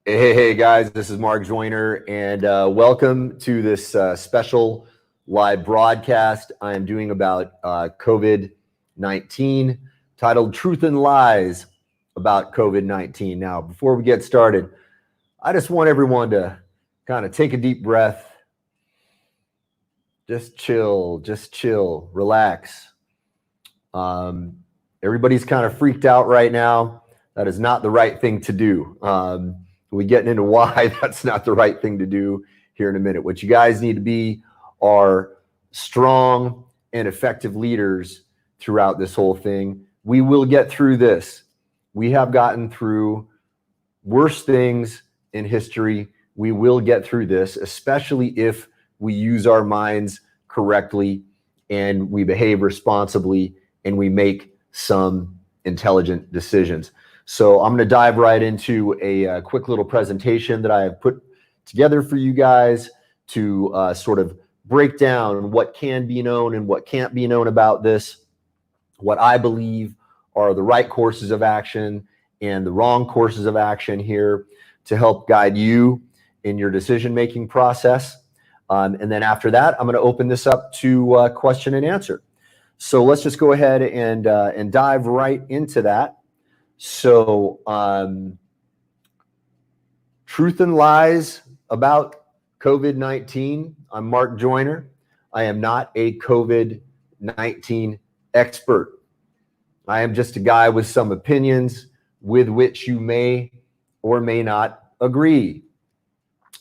Hey guys, this is Mark Joyner, and welcome to this special live broadcast I am doing about COVID-19, titled Truth and Lies about COVID-19. Now, before we get started, I just want everyone to kind of take a deep breath, just chill, relax. Everybody's kind of freaked out right now. That is not the right thing to do. We'll be getting into why that's not the right thing to do here in a minute. What you guys need to be are strong and effective leaders throughout this whole thing. We will get through this. We have gotten through worse things in history. We will get through this, especially if we use our minds correctly and we behave responsibly and we make some intelligent decisions. So I'm going to dive right into a quick little presentation that I have put together for you guys to sort of break down what can be known and what can't be known about this, what I believe are the right courses of action and the wrong courses of action here to help guide you in your decision-making process. And then after that, I'm going to open this up to question and answer. So let's just go ahead and dive right into that. So, truth and lies about COVID-19. I'm Mark Joyner. I am not a COVID-19 expert. I am just a guy with some opinions with which you may or may not agree.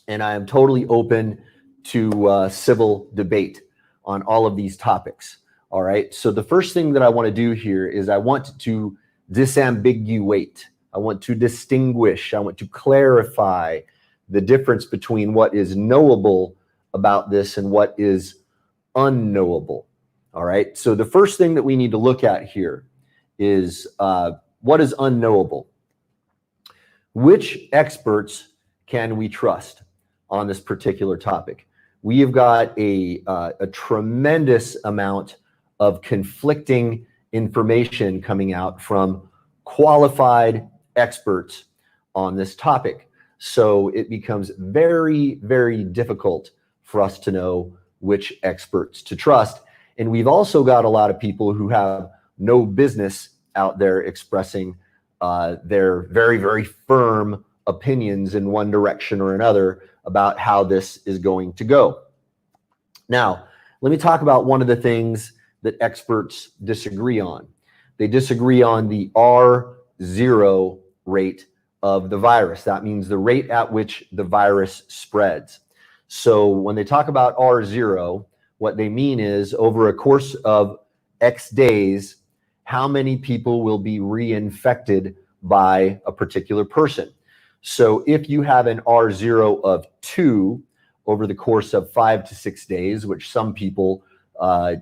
And I am totally open to civil debate on all of these topics. All right. So the first thing that I want to do here is I want to disambiguate. I want to distinguish. I want to clarify the difference between what is knowable about this and what is unknowable. All right. So the first thing that we need to look at here is what is unknowable? Which experts can we trust on this particular topic? We have got a tremendous amount of conflicting information coming out from qualified experts on this topic. So it becomes very, very difficult for us to know which experts to trust. And we've also got a lot of people who have no business out there expressing their very, very firm opinions in one direction or another about how this is going to go. Now, let me talk about one of the things that experts disagree on. They disagree on the R0 rate of the virus. That means the rate at which the virus spreads. So when they talk about R0, what they mean is over a course of X days, how many people will be reinfected by a particular person. So if you have an R0 of 2 over the course of 5 to 6 days, which some people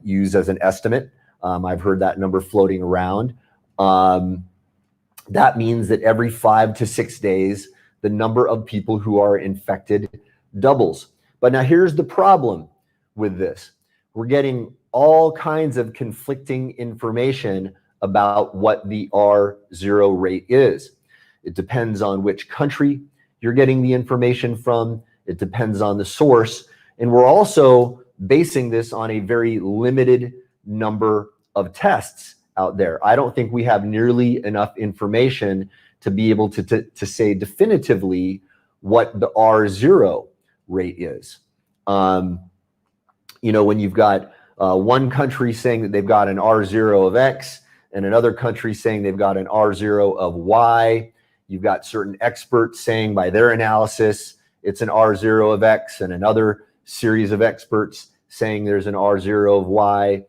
use as an estimate. I've heard that number floating around. That means that every 5 to 6 days, the number of people who are infected doubles. But now here's the problem with this. We're getting all kinds of conflicting information about what the R0 rate is. It depends on which country you're getting the information from. It depends on the source. And we're also basing this on a very limited number of tests out there. I don't think we have nearly enough information to be able to say definitively what the R0 rate is. You know, when you've got one country saying that they've got an R0 of X and another country saying they've got an R0 of Y, you've got certain experts saying by their analysis it's an R0 of X and another series of experts saying there's an R0 of Y.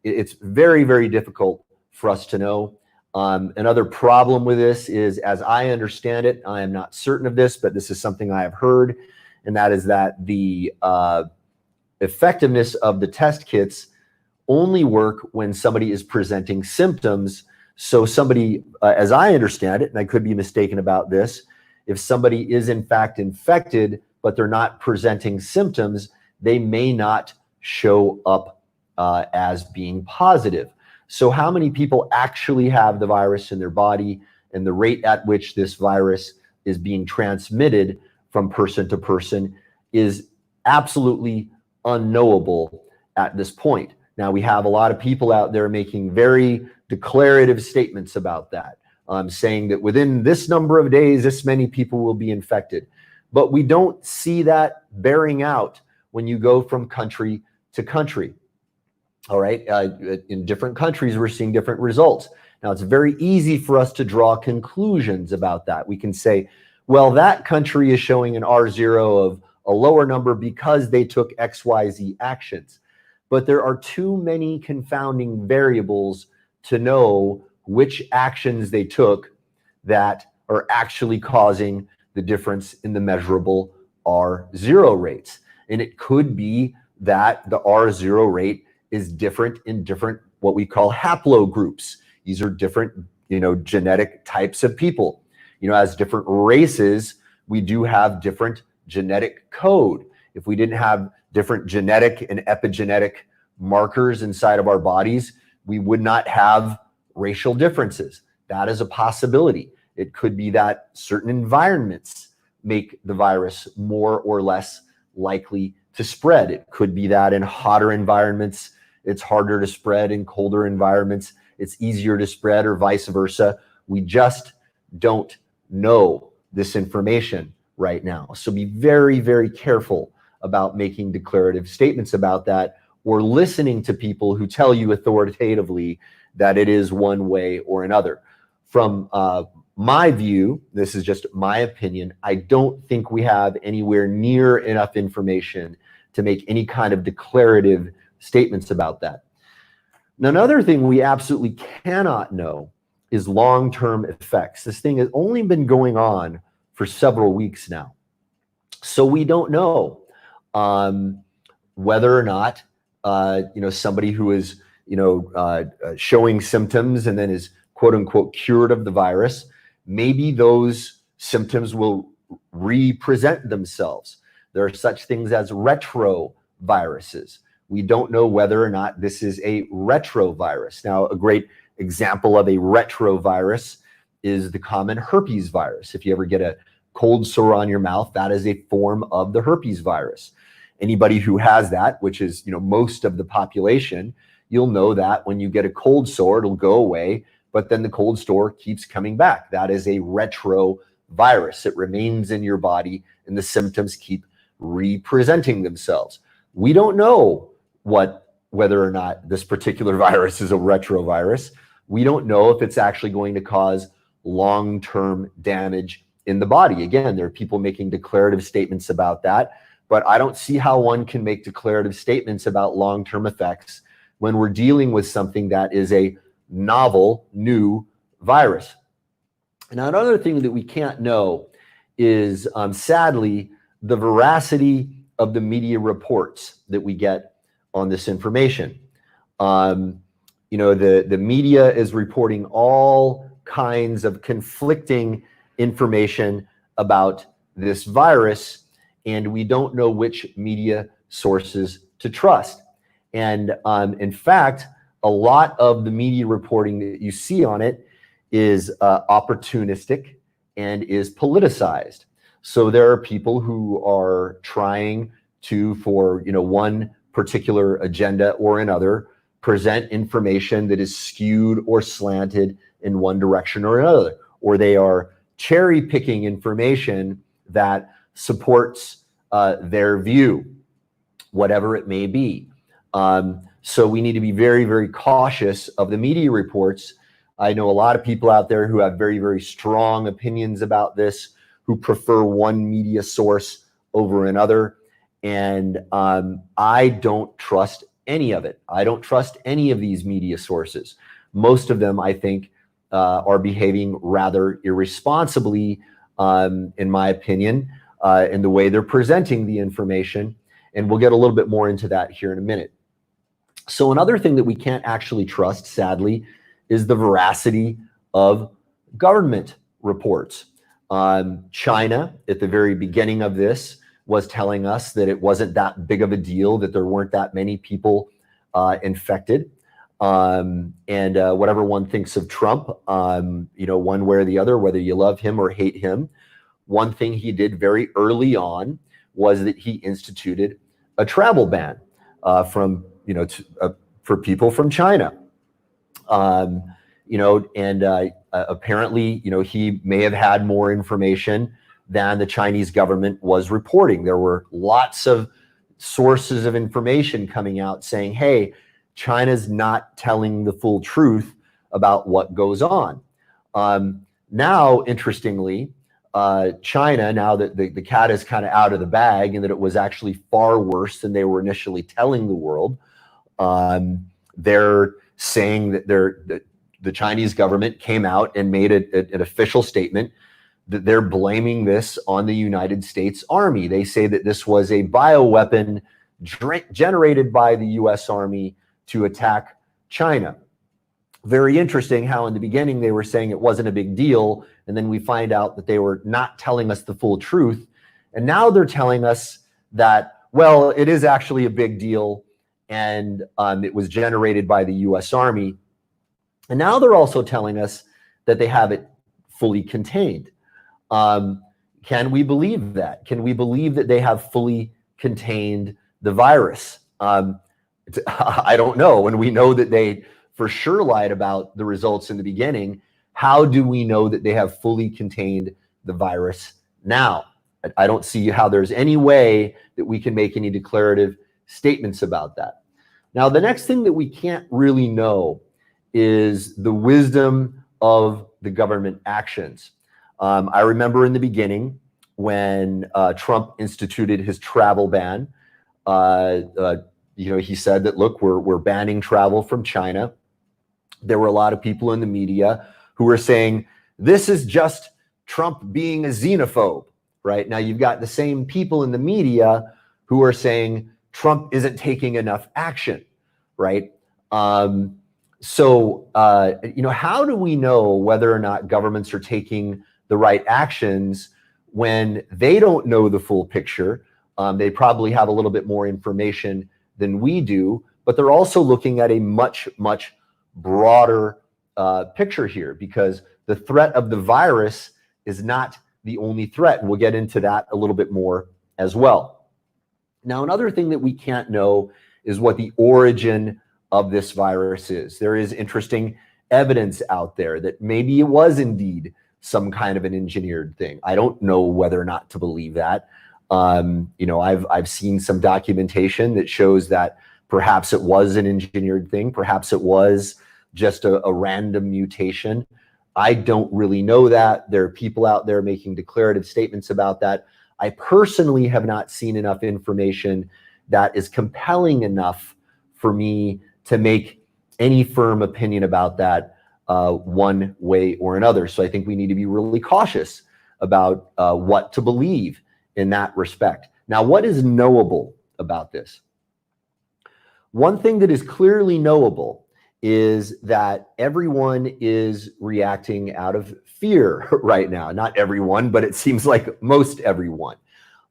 It's very, very difficult for us to know. Another problem with this is, as I understand it, I am not certain of this, but this is something I have heard, and that is that the effectiveness of the test kits only work when somebody is presenting symptoms. So somebody, as I understand it, and I could be mistaken about this, if somebody is in fact infected, but they're not presenting symptoms, they may not show up as being positive. So how many people actually have the virus in their body and the rate at which this virus is being transmitted from person to person is absolutely unknowable at this point. Now, we have a lot of people out there making very declarative statements about that, saying that within this number of days, this many people will be infected. But we don't see that bearing out when you go from country to country. All right. In different countries, we're seeing different results. Now, it's very easy for us to draw conclusions about that. We can say, well, that country is showing an R0 of a lower number because they took XYZ actions. But there are too many confounding variables to know which actions they took that are actually causing the difference in the measurable R0 rates. And it could be that the R0 rate is different in different what we call haplogroups. These are different, genetic types of people. As different races, we do have different genetic code. If we didn't have different genetic and epigenetic markers inside of our bodies, we would not have racial differences. That is a possibility. It could be that certain environments make the virus more or less likely to spread. It could be that in hotter environments, it's harder to spread. In colder environments, it's easier to spread, or vice versa. We just don't know this information right now. So be very, very careful about making declarative statements about that, or listening to people who tell you authoritatively that it is one way or another. From my view, this is just my opinion, I don't think we have anywhere near enough information to make any kind of declarative statements about that. Now, another thing we absolutely cannot know is long-term effects. This thing has only been going on for several weeks now. So we don't know whether or not, somebody who is, showing symptoms and then is quote unquote cured of the virus, maybe those symptoms will re-present themselves. There are such things as retroviruses. We don't know whether or not this is a retrovirus. Now, a great example of a retrovirus is the common herpes virus. If you ever get a cold sore on your mouth, that is a form of the herpes virus. Anybody who has that, which is most of the population, you'll know that when you get a cold sore, it'll go away, but then the cold sore keeps coming back. That is a retrovirus. It remains in your body and the symptoms keep re-presenting themselves. We don't know whether or not this particular virus is a retrovirus. We don't know if it's actually going to cause long-term damage in the body. Again, there are people making declarative statements about that, but I don't see how one can make declarative statements about long-term effects when we're dealing with something that is a novel, new virus. Now, another thing that we can't know is, sadly, the veracity of the media reports that we get on this information. The media is reporting all kinds of conflicting information about this virus, and we don't know which media sources to trust. And in fact, a lot of the media reporting that you see on it is opportunistic and is politicized. So there are people who are trying to, for one particular agenda or another, present information that is skewed or slanted in one direction or another, or they are cherry picking information that supports their view, whatever it may be. So we need to be very, very cautious of the media reports. I know a lot of people out there who have very, very strong opinions about this, who prefer one media source over another. And I don't trust any of it. I don't trust any of these media sources. Most of them, I think, are behaving rather irresponsibly, in my opinion, in the way they're presenting the information. And we'll get a little bit more into that here in a minute. So another thing that we can't actually trust, sadly, is the veracity of government reports. China, at the very beginning of this, was telling us that it wasn't that big of a deal, that there weren't that many people infected. And whatever one thinks of Trump, one way or the other, whether you love him or hate him, one thing he did very early on was that he instituted a travel ban for people from China. Apparently, he may have had more information than the Chinese government was reporting. There were lots of sources of information coming out saying, hey, China's not telling the full truth about what goes on. Now, interestingly, China, now that the cat is kind of out of the bag and that it was actually far worse than they were initially telling the world, they're saying that the Chinese government came out and made an official statement that they're blaming this on the United States Army. They say that this was a bioweapon generated by the US Army to attack China. Very interesting how in the beginning they were saying it wasn't a big deal, and then we find out that they were not telling us the full truth. And now they're telling us that, well, it is actually a big deal, and it was generated by the US Army. And now they're also telling us that they have it fully contained. Can we believe that? Can we believe that they have fully contained the virus? I don't know. When we know that they for sure lied about the results in the beginning, how do we know that they have fully contained the virus now? I don't see how there's any way that we can make any declarative statements about that. Now, the next thing that we can't really know is the wisdom of the government actions. I remember in the beginning when Trump instituted his travel ban, he said that, look, we're banning travel from China. There were a lot of people in the media who were saying, this is just Trump being a xenophobe, right? Now you've got the same people in the media who are saying Trump isn't taking enough action, right? How do we know whether or not governments are taking the right actions when they don't know the full picture? They probably have a little bit more information than we do, but they're also looking at a much, much broader picture here, because the threat of the virus is not the only threat. And we'll get into that a little bit more as well. Now, another thing that we can't know is what the origin of this virus is. There is interesting evidence out there that maybe it was indeed some kind of an engineered thing. I don't know whether or not to believe that. I've seen some documentation that shows that perhaps it was an engineered thing. Perhaps it was just a random mutation. I don't really know that. There are people out there making declarative statements about that. I personally have not seen enough information that is compelling enough for me to make any firm opinion about that one way or another. So I think we need to be really cautious about what to believe in that respect. Now, what is knowable about this? One thing that is clearly knowable is that everyone is reacting out of fear right now. Not everyone, but it seems like most everyone.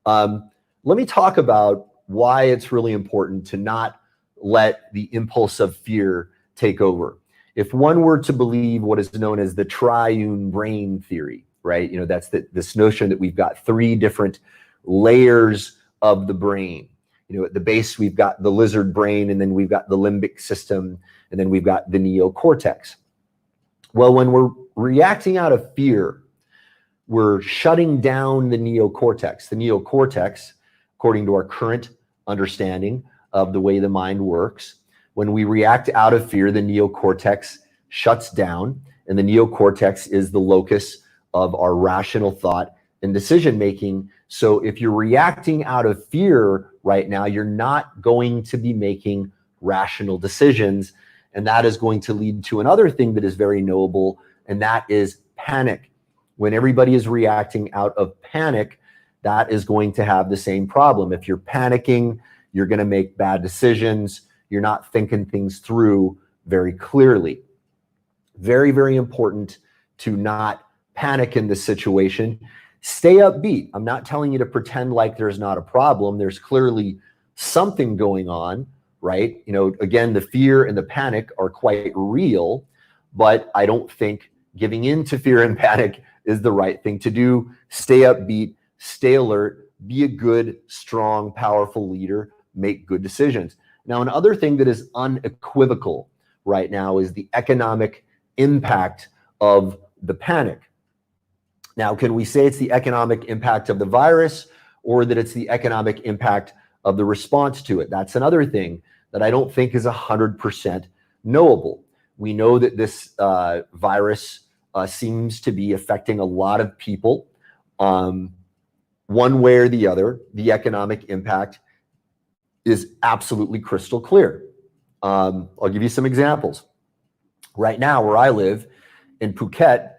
Let me talk about why it's really important to not let the impulse of fear take over. If one were to believe what is known as the triune brain theory, right? That's this notion that we've got three different layers of the brain. At the base, we've got the lizard brain, and then we've got the limbic system, and then we've got the neocortex. Well, when we're reacting out of fear, we're shutting down the neocortex. The neocortex, according to our current understanding of the way the mind works, when we react out of fear, the neocortex shuts down, and the neocortex is the locus of our rational thought and decision making. So if you're reacting out of fear right now, you're not going to be making rational decisions. And that is going to lead to another thing that is very knowable, and that is panic. When everybody is reacting out of panic, that is going to have the same problem. If you're panicking, you're going to make bad decisions. You're not thinking things through very clearly. Very, very important to not panic in this situation. Stay upbeat. I'm not telling you to pretend like there's not a problem. There's clearly something going on, right? Again, the fear and the panic are quite real, but I don't think giving in to fear and panic is the right thing to do. Stay upbeat, stay alert, be a good, strong, powerful leader, make good decisions. Now, another thing that is unequivocal right now is the economic impact of the panic. Now, can we say it's the economic impact of the virus or that it's the economic impact of the response to it? That's another thing that I don't think is 100% knowable. We know that this virus seems to be affecting a lot of people. One way or the other, the economic impact is absolutely crystal clear. I'll give you some examples. Right now, where I live in Phuket,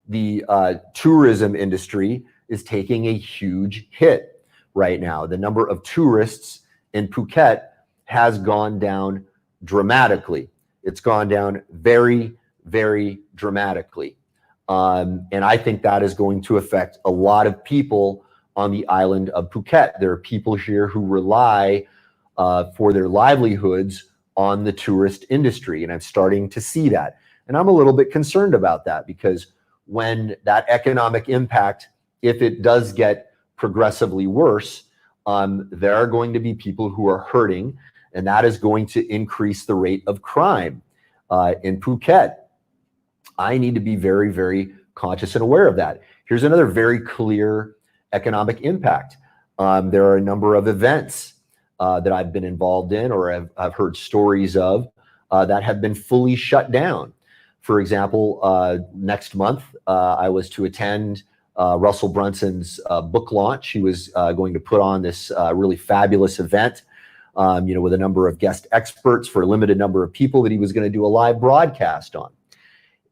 the tourism industry is taking a huge hit right now. The number of tourists in Phuket has gone down dramatically. It's gone down very, very dramatically. And I think that is going to affect a lot of people on the island of Phuket. There are people here who rely for their livelihoods on the tourist industry, and I'm starting to see that. And I'm a little bit concerned about that, because when that economic impact, if it does get progressively worse, there are going to be people who are hurting, and that is going to increase the rate of crime in Phuket. I need to be very, very conscious and aware of that. Here's another very clear economic impact. There are a number of events that I've been involved in or I've heard stories of that have been fully shut down. For example, next month, I was to attend Russell Brunson's book launch. He was going to put on this really fabulous event, with a number of guest experts for a limited number of people that he was going to do a live broadcast on.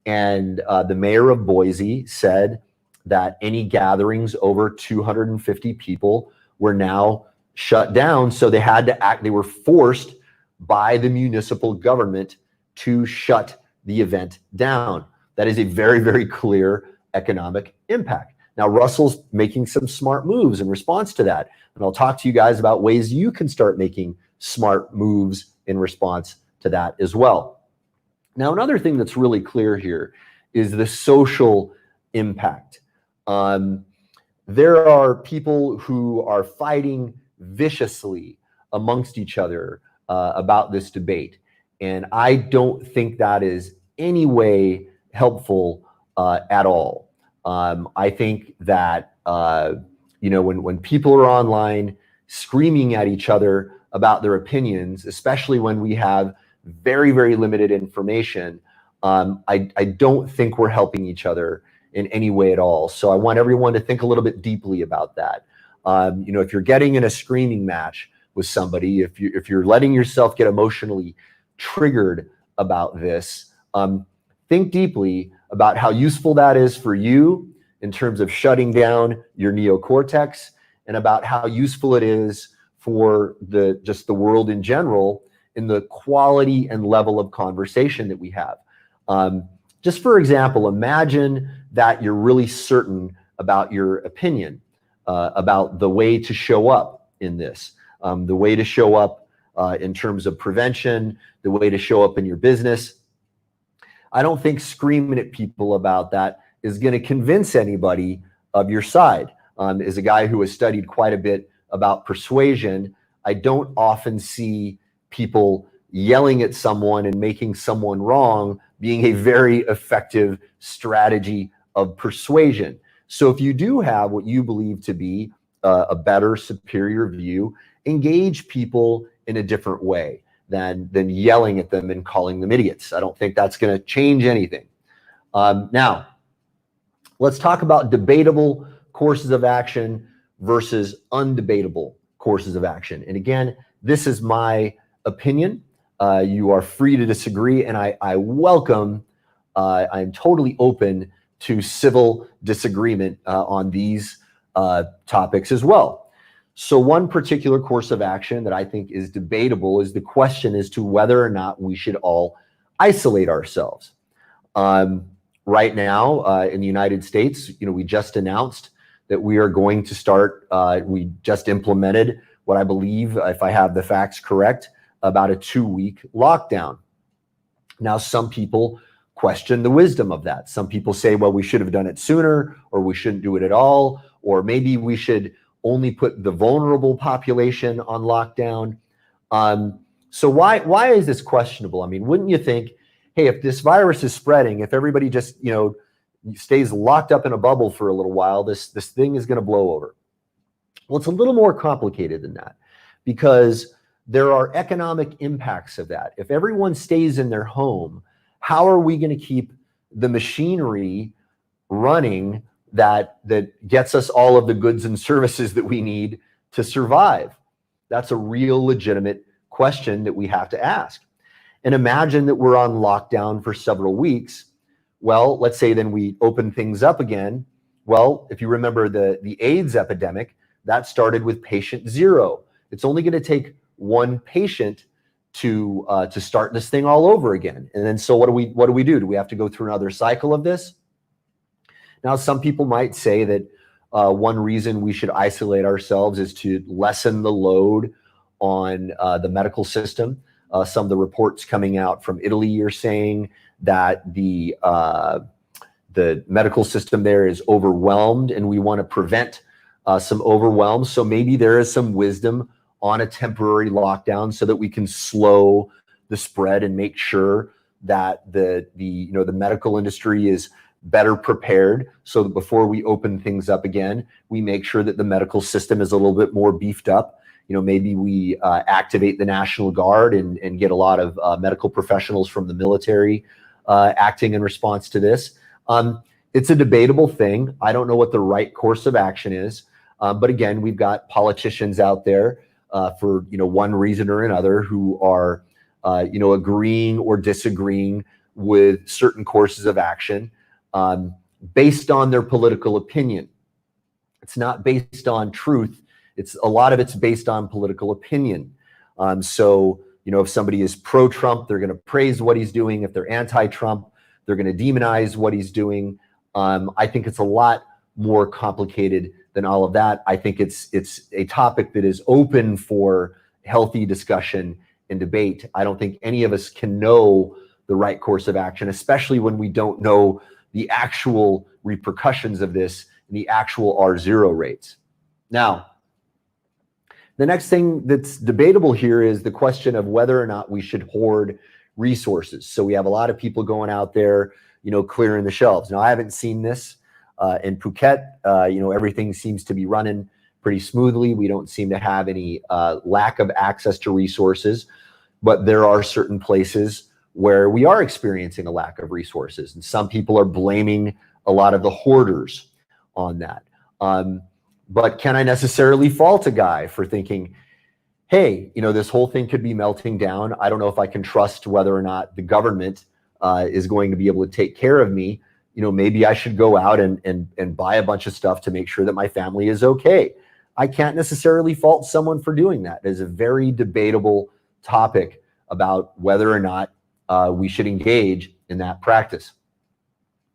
And the mayor of Boise said that any gatherings over 250 people were now shut down. So they had to act, they were forced by the municipal government to shut the event down. That is a very, very clear economic impact. Now, Russell's making some smart moves in response to that. And I'll talk to you guys about ways you can start making smart moves in response to that as well. Now, another thing that's really clear here is the social impact. There are people who are fighting viciously amongst each other about this debate. And I don't think that is any way helpful at all. I think that, when people are online screaming at each other about their opinions, especially when we have very, very limited information, I don't think we're helping each other in any way at all. So I want everyone to think a little bit deeply about that. If you're getting in a screaming match with somebody, if you're letting yourself get emotionally triggered about this, think deeply about how useful that is for you in terms of shutting down your neocortex, and about how useful it is for just the world in general in the quality and level of conversation that we have. Just for example, imagine that you're really certain about your opinion, about the way to show up in this, the way to show up in terms of prevention, the way to show up in your business. I don't think screaming at people about that is going to convince anybody of your side. As a guy who has studied quite a bit about persuasion, I don't often see people yelling at someone and making someone wrong being a very effective strategy of persuasion. So if you do have what you believe to be a better, superior view, engage people in a different way than yelling at them and calling them idiots. I don't think that's going to change anything. Now, let's talk about debatable courses of action versus undebatable courses of action. And again, this is my opinion. You are free to disagree, and I welcome, I'm totally open to civil disagreement on these topics as well. So one particular course of action that I think is debatable is the question as to whether or not we should all isolate ourselves. Right now in the United States, we just announced that we are going to start, we just implemented what I believe, if I have the facts correct, about a 2-week lockdown. Now, some people question the wisdom of that. Some people say, well, we should have done it sooner, or we shouldn't do it at all, or maybe we should only put the vulnerable population on lockdown. So why is this questionable? I mean, wouldn't you think, hey, if this virus is spreading, if everybody just, stays locked up in a bubble for a little while, this thing is going to blow over. Well, it's a little more complicated than that, because there are economic impacts of that. If everyone stays in their home, how are we going to keep the machinery running that gets us all of the goods and services that we need to survive? That's a real legitimate question that we have to ask. And imagine that we're on lockdown for several weeks. Well, let's say then we open things up again. Well, if you remember the AIDS epidemic, that started with patient 0. It's only going to take one patient to start this thing all over again. And then so what do we do? Do we have to go through another cycle of this? Now, some people might say that one reason we should isolate ourselves is to lessen the load on the medical system. Some of the reports coming out from Italy are saying that the medical system there is overwhelmed, and we want to prevent some overwhelm. So maybe there is some wisdom on a temporary lockdown so that we can slow the spread and make sure that the medical industry is better prepared, so that before we open things up again, we make sure that the medical system is a little bit more beefed up. Maybe we activate the National Guard and get a lot of medical professionals from the military acting in response to this. It's a debatable thing. I don't know what the right course of action is. But again, we've got politicians out there for one reason or another who are agreeing or disagreeing with certain courses of action based on their political opinion. It's not based on truth. A lot of it's based on political opinion. So if somebody is pro-Trump, they're going to praise what he's doing. If they're anti-Trump, they're going to demonize what he's doing. I think it's a lot more complicated than all of that. I think it's a topic that is open for healthy discussion and debate. I don't think any of us can know the right course of action, especially when we don't know the actual repercussions of this and the actual R0 rates. Now, the next thing that's debatable here is the question of whether or not we should hoard resources. So we have a lot of people going out there, clearing the shelves. Now, I haven't seen this in Phuket. Everything seems to be running pretty smoothly. We don't seem to have any lack of access to resources, but there are certain places where we are experiencing a lack of resources, and some people are blaming a lot of the hoarders on that. But can I necessarily fault a guy for thinking, hey, this whole thing could be melting down. I don't know if I can trust whether or not the government is going to be able to take care of me. Maybe I should go out and buy a bunch of stuff to make sure that my family is okay. I can't necessarily fault someone for doing that. It is a very debatable topic about whether or not we should engage in that practice.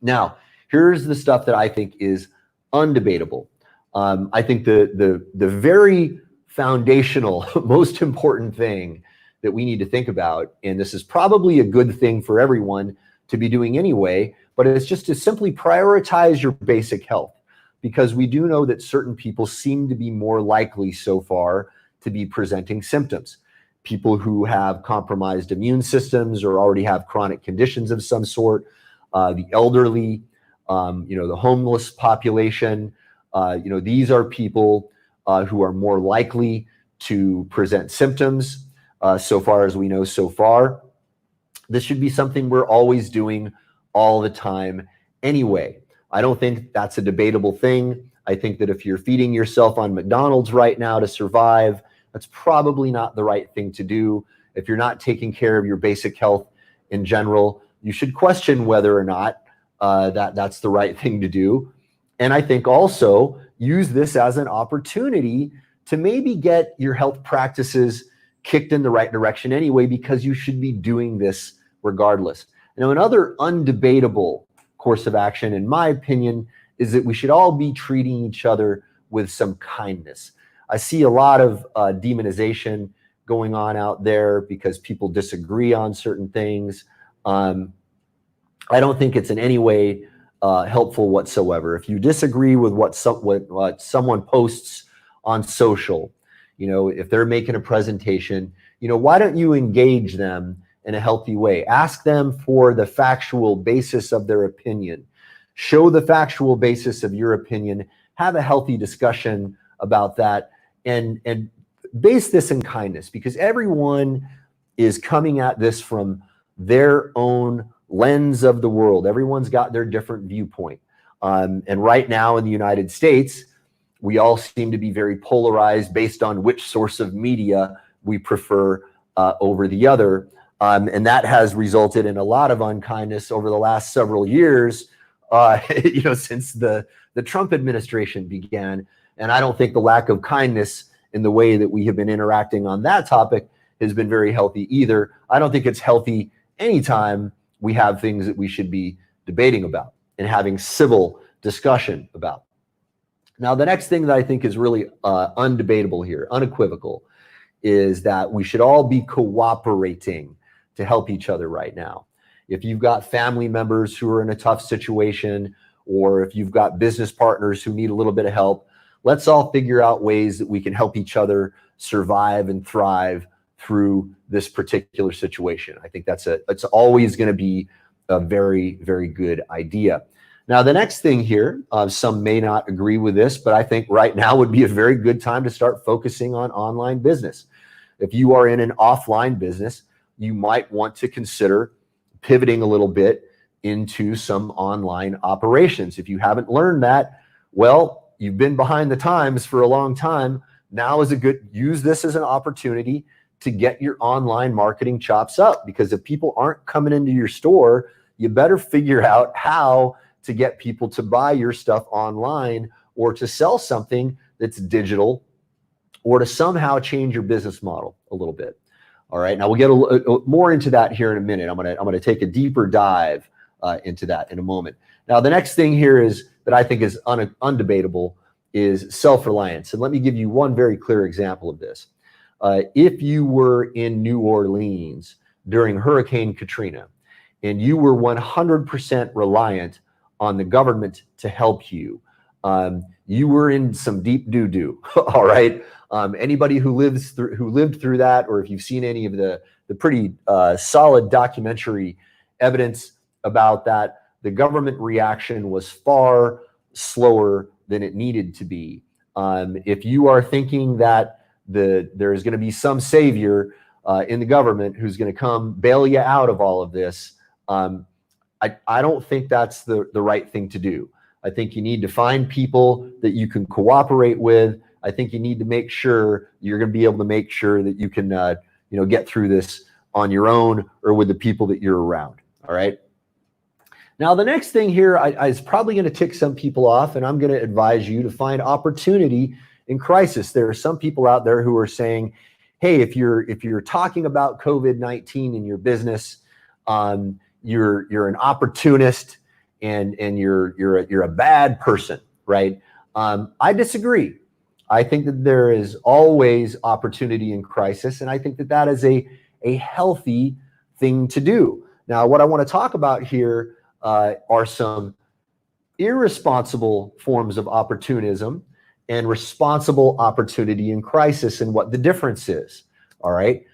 Now, here's the stuff that I think is undebatable. I think the very foundational, most important thing that we need to think about, and this is probably a good thing for everyone to be doing anyway, but it's just to simply prioritize your basic health, because we do know that certain people seem to be more likely so far to be presenting symptoms. People who have compromised immune systems or already have chronic conditions of some sort, the elderly, the homeless population, these are people who are more likely to present symptoms so far as we know so far. This should be something we're always doing all the time anyway. I don't think that's a debatable thing. I think that if you're feeding yourself on McDonald's right now to survive, that's probably not the right thing to do. If you're not taking care of your basic health in general, you should question whether or not that's the right thing to do. And I think also use this as an opportunity to maybe get your health practices kicked in the right direction anyway, because you should be doing this regardless. Another undebatable course of action, in my opinion, is that we should all be treating each other with some kindness. I see a lot of demonization going on out there because people disagree on certain things. I don't think it's in any way helpful whatsoever. If you disagree with what someone posts on social, if they're making a presentation, why don't you engage them in a healthy way? Ask them for the factual basis of their opinion. Show the factual basis of your opinion. Have a healthy discussion about that, and base this in kindness, because everyone is coming at this from their own lens of the world. Everyone's got their different viewpoint. And right now in the United States, we all seem to be very polarized based on which source of media we prefer over the other. And that has resulted in a lot of unkindness over the last several years, since the Trump administration began. And I don't think the lack of kindness in the way that we have been interacting on that topic has been very healthy either. I don't think it's healthy anytime we have things that we should be debating about and having civil discussion about. Now, the next thing that I think is really undebatable here, unequivocal, is that we should all be cooperating to help each other right now. If you've got family members who are in a tough situation, or if you've got business partners who need a little bit of help, let's all figure out ways that we can help each other survive and thrive through this particular situation. I think it's always going to be a very, very good idea. Now, the next thing here, some may not agree with this, but I think right now would be a very good time to start focusing on online business. If you are in an offline business, you might want to consider pivoting a little bit into some online operations. If you haven't learned that, well, you've been behind the times for a long time. Now is use this as an opportunity to get your online marketing chops up, because if people aren't coming into your store, you better figure out how to get people to buy your stuff online, or to sell something that's digital, or to somehow change your business model a little bit. All right, now we'll get more into that here in a minute. I'm gonna take a deeper dive into that in a moment. Now, the next thing here is that I think is undebatable is self-reliance. And let me give you one very clear example of this. If you were in New Orleans during Hurricane Katrina and you were 100% reliant on the government to help you, you were in some deep doo-doo. All right. Anybody who lived through that, or if you've seen any of the pretty solid documentary evidence about that, the government reaction was far slower than it needed to be. If you are thinking that there's going to be some savior in the government who's going to come bail you out of all of this, I don't think that's the right thing to do. I think you need to find people that you can cooperate with. I think you need to make sure you're going to be able to make sure that you can get through this on your own or with the people that you're around. All right. Now, the next thing here is probably going to tick some people off, and I'm going to advise you to find opportunity in crisis. There are some people out there who are saying, hey, if you're talking about COVID-19 in your business, you're an opportunist and you're a bad person, right? I disagree. I think that there is always opportunity in crisis, and I think that is a healthy thing to do. Now, what I want to talk about here are some irresponsible forms of opportunism and responsible opportunity in crisis, and what the difference is. All right.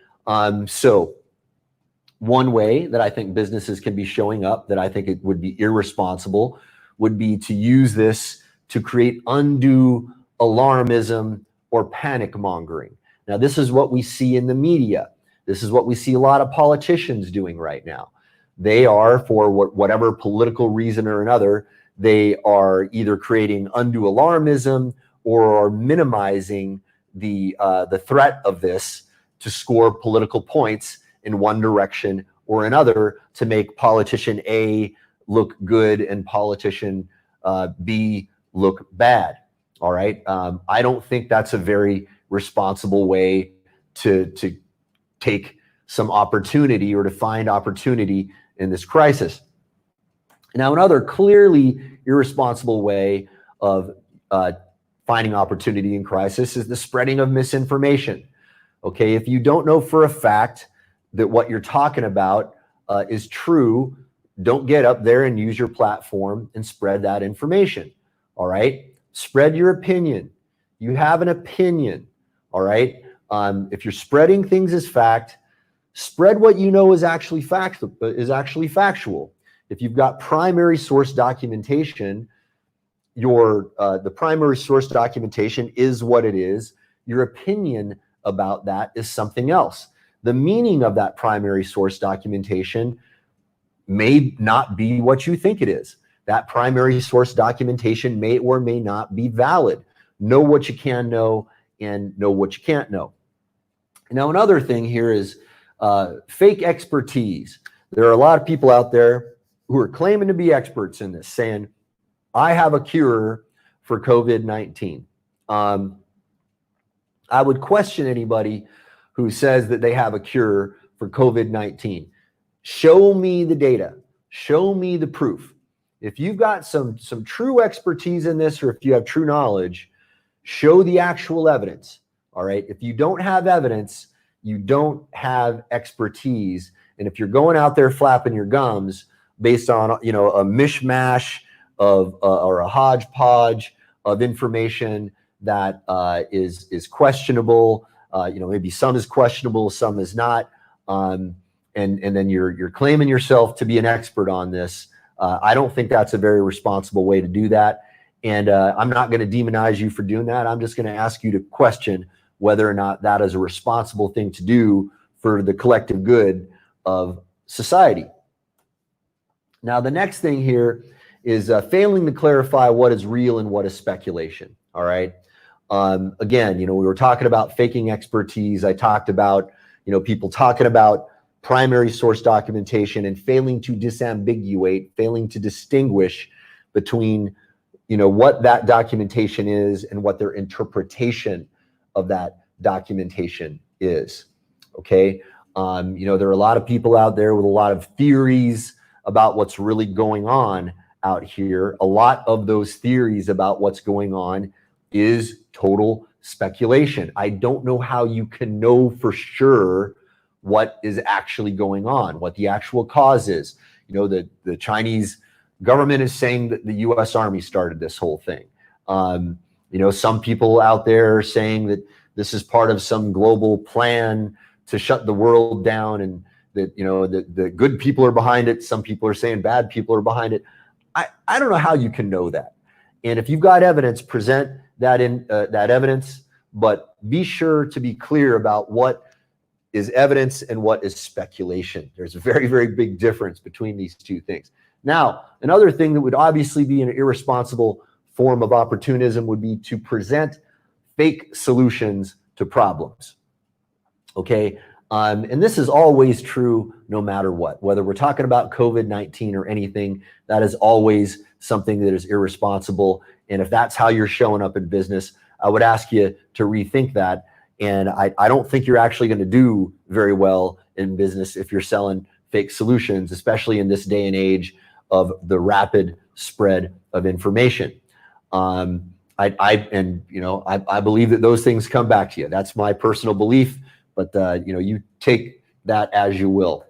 So one way that I think businesses can be showing up that I think it would be irresponsible would be to use this to create undue alarmism or panic mongering. Now, this is what we see in the media. This is what we see a lot of politicians doing right now. They are, for whatever political reason or another, they are either creating undue alarmism or are minimizing the threat of this to score political points in one direction or another, to make politician A look good and politician B look bad. All right. I don't think that's a very responsible way to take some opportunity or to find opportunity in this crisis. Now, another clearly irresponsible way of finding opportunity in crisis is the spreading of misinformation. Okay, if you don't know for a fact that what you're talking about is true, don't get up there and use your platform and spread that information. All right. Spread your opinion. You have an opinion. All right. If you're spreading things as fact, spread what you know is actually factual. If you've got primary source documentation, the primary source documentation is what it is. Your opinion about that is something else. The meaning of that primary source documentation may not be what you think it is. That primary source documentation may or may not be valid. Know what you can know and know what you can't know. Now, another thing here is fake expertise. There are a lot of people out there who are claiming to be experts in this, saying, I have a cure for COVID-19. I would question anybody who says that they have a cure for COVID-19. Show me the data. Show me the proof. If you've got some true expertise in this, or if you have true knowledge, show the actual evidence. All right. If you don't have evidence, you don't have expertise. And if you're going out there flapping your gums based on, a mishmash of or a hodgepodge of information that is questionable, maybe some is questionable, some is not, and then you're claiming yourself to be an expert on this. I don't think that's a very responsible way to do that. And I'm not going to demonize you for doing that. I'm just going to ask you to question whether or not that is a responsible thing to do for the collective good of society. Now, the next thing here is failing to clarify what is real and what is speculation. All right. Again, we were talking about faking expertise. I talked about, people talking about primary source documentation and failing to disambiguate, failing to distinguish between, what that documentation is and what their interpretation of that documentation is. Okay. There are a lot of people out there with a lot of theories about what's really going on out here. A lot of those theories about what's going on is total speculation. I don't know how you can know for sure what is actually going on, what the actual cause is. The Chinese government is saying that the US Army started this whole thing. Some people out there are saying that this is part of some global plan to shut the world down, and that, the good people are behind it. Some people are saying bad people are behind it. I don't know how you can know that. And if you've got evidence, present that evidence, but be sure to be clear about what is evidence and what is speculation. There's a very, very big difference between these two things. Now, another thing that would obviously be an irresponsible form of opportunism would be to present fake solutions to problems. Okay. And this is always true no matter what, whether we're talking about COVID-19 or anything. That is always something that is irresponsible. And if that's how you're showing up in business, I would ask you to rethink that. And I don't think you're actually going to do very well in business if you're selling fake solutions, especially in this day and age of the rapid spread of information. I believe that those things come back to you. That's my personal belief, but you take that as you will.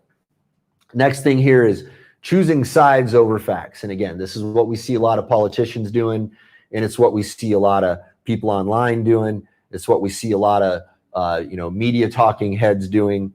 Next thing here is choosing sides over facts. And again, this is what we see a lot of politicians doing, and it's what we see a lot of people online doing. It's what we see a lot of media talking heads doing.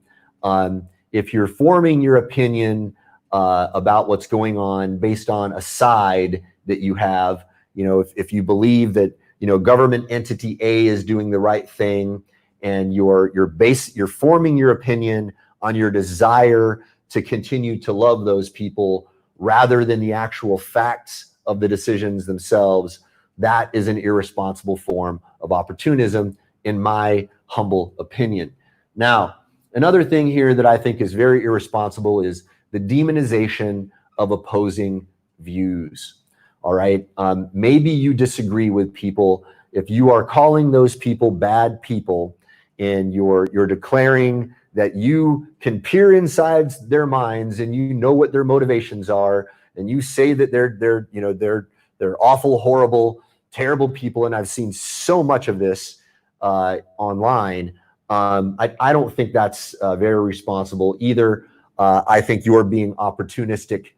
If you're forming your opinion about what's going on based on a side that you have, if you believe that government entity A is doing the right thing, and you're forming your opinion on your desire to continue to love those people rather than the actual facts of the decisions themselves, that is an irresponsible form of opportunism, in my humble opinion. Now, another thing here that I think is very irresponsible is the demonization of opposing views. All right. Maybe you disagree with people. If you are calling those people bad people, and you're declaring that you can peer inside their minds and you know what their motivations are, and you say that they're awful, horrible, terrible people, and I've seen so much of this online. I don't think that's very responsible either. I think you're being opportunistic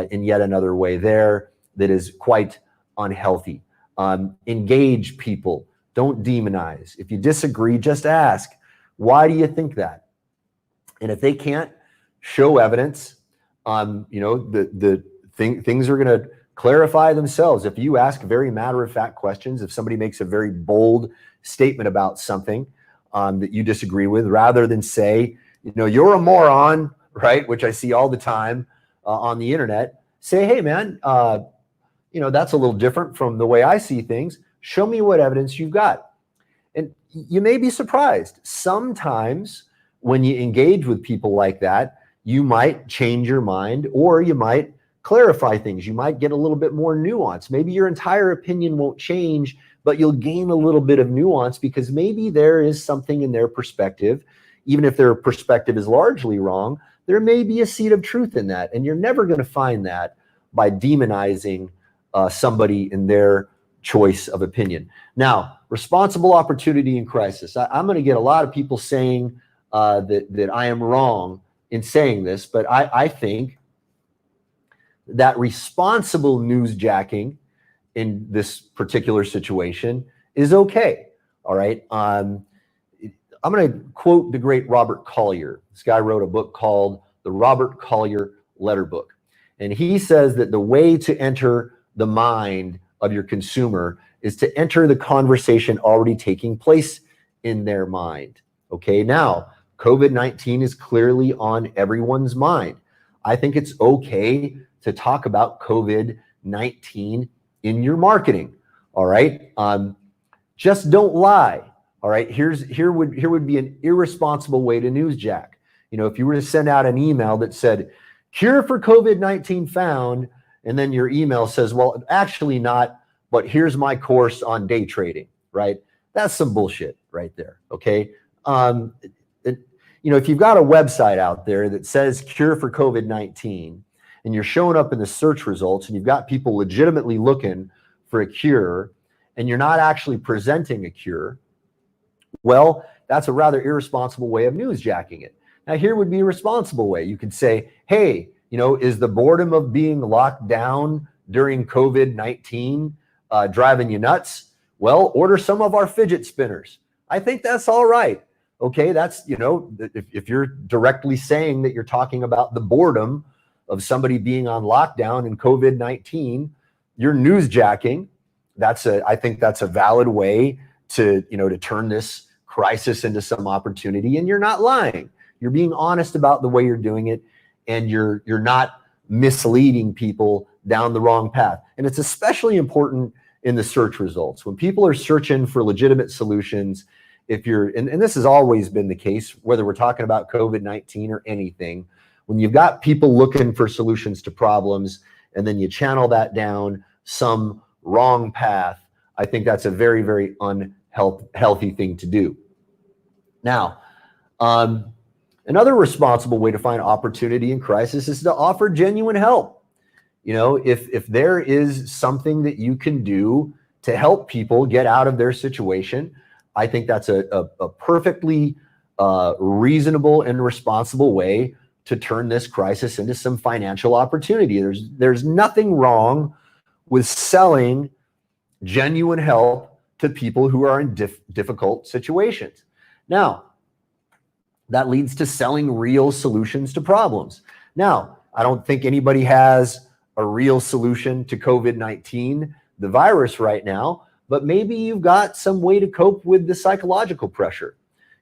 in yet another way there that is quite unhealthy. Engage people. Don't demonize. If you disagree, just ask, why do you think that? And if they can't show evidence, things are going to clarify themselves. If you ask very matter-of-fact questions, if somebody makes a very bold statement about something that you disagree with, rather than say, you're a moron, right? Which I see all the time on the internet. Say, hey, man, that's a little different from the way I see things. Show me what evidence you've got. And you may be surprised. Sometimes when you engage with people like that, you might change your mind, or you might clarify things. You might get a little bit more nuance. Maybe your entire opinion won't change, but you'll gain a little bit of nuance because maybe there is something in their perspective. Even if their perspective is largely wrong, there may be a seed of truth in that. And you're never going to find that by demonizing somebody in their choice of opinion. Now, responsible opportunity in crisis. I'm going to get a lot of people saying that I am wrong in saying this, but I think that responsible newsjacking in this particular situation is okay. All right. I'm going to quote the great Robert Collier. This guy wrote a book called The Robert Collier Letter Book. And he says that the way to enter the mind of your consumer is to enter the conversation already taking place in their mind. Okay. Now, COVID-19 is clearly on everyone's mind. I think it's okay to talk about COVID-19 in your marketing. All right. Just don't lie. All right. Here would be an irresponsible way to newsjack. If you were to send out an email that said, cure for COVID-19 found, and then your email says, well, actually not, but here's my course on day trading, right? That's some bullshit right there. Okay. If you've got a website out there that says cure for COVID-19 and you're showing up in the search results and you've got people legitimately looking for a cure and you're not actually presenting a cure, well, that's a rather irresponsible way of newsjacking it. Now, here would be a responsible way. You could say, hey, is the boredom of being locked down during COVID-19 driving you nuts? Well, order some of our fidget spinners. I think that's all right. Okay, that's, if you're directly saying that you're talking about the boredom of somebody being on lockdown in COVID-19, you're newsjacking. I think that's a valid way to turn this crisis into some opportunity, and you're not lying. You're being honest about the way you're doing it, and you're not misleading people down the wrong path. And it's especially important in the search results. When people are searching for legitimate solutions, and this has always been the case, whether we're talking about COVID-19 or anything, when you've got people looking for solutions to problems and then you channel that down some wrong path, I think that's a very, very unhealthy thing to do. Now, another responsible way to find opportunity in crisis is to offer genuine help. If there is something that you can do to help people get out of their situation, I think that's a perfectly reasonable and responsible way to turn this crisis into some financial opportunity. There's nothing wrong with selling genuine help to people who are in difficult situations. Now, that leads to selling real solutions to problems. Now, I don't think anybody has a real solution to COVID-19, the virus right now, but maybe you've got some way to cope with the psychological pressure.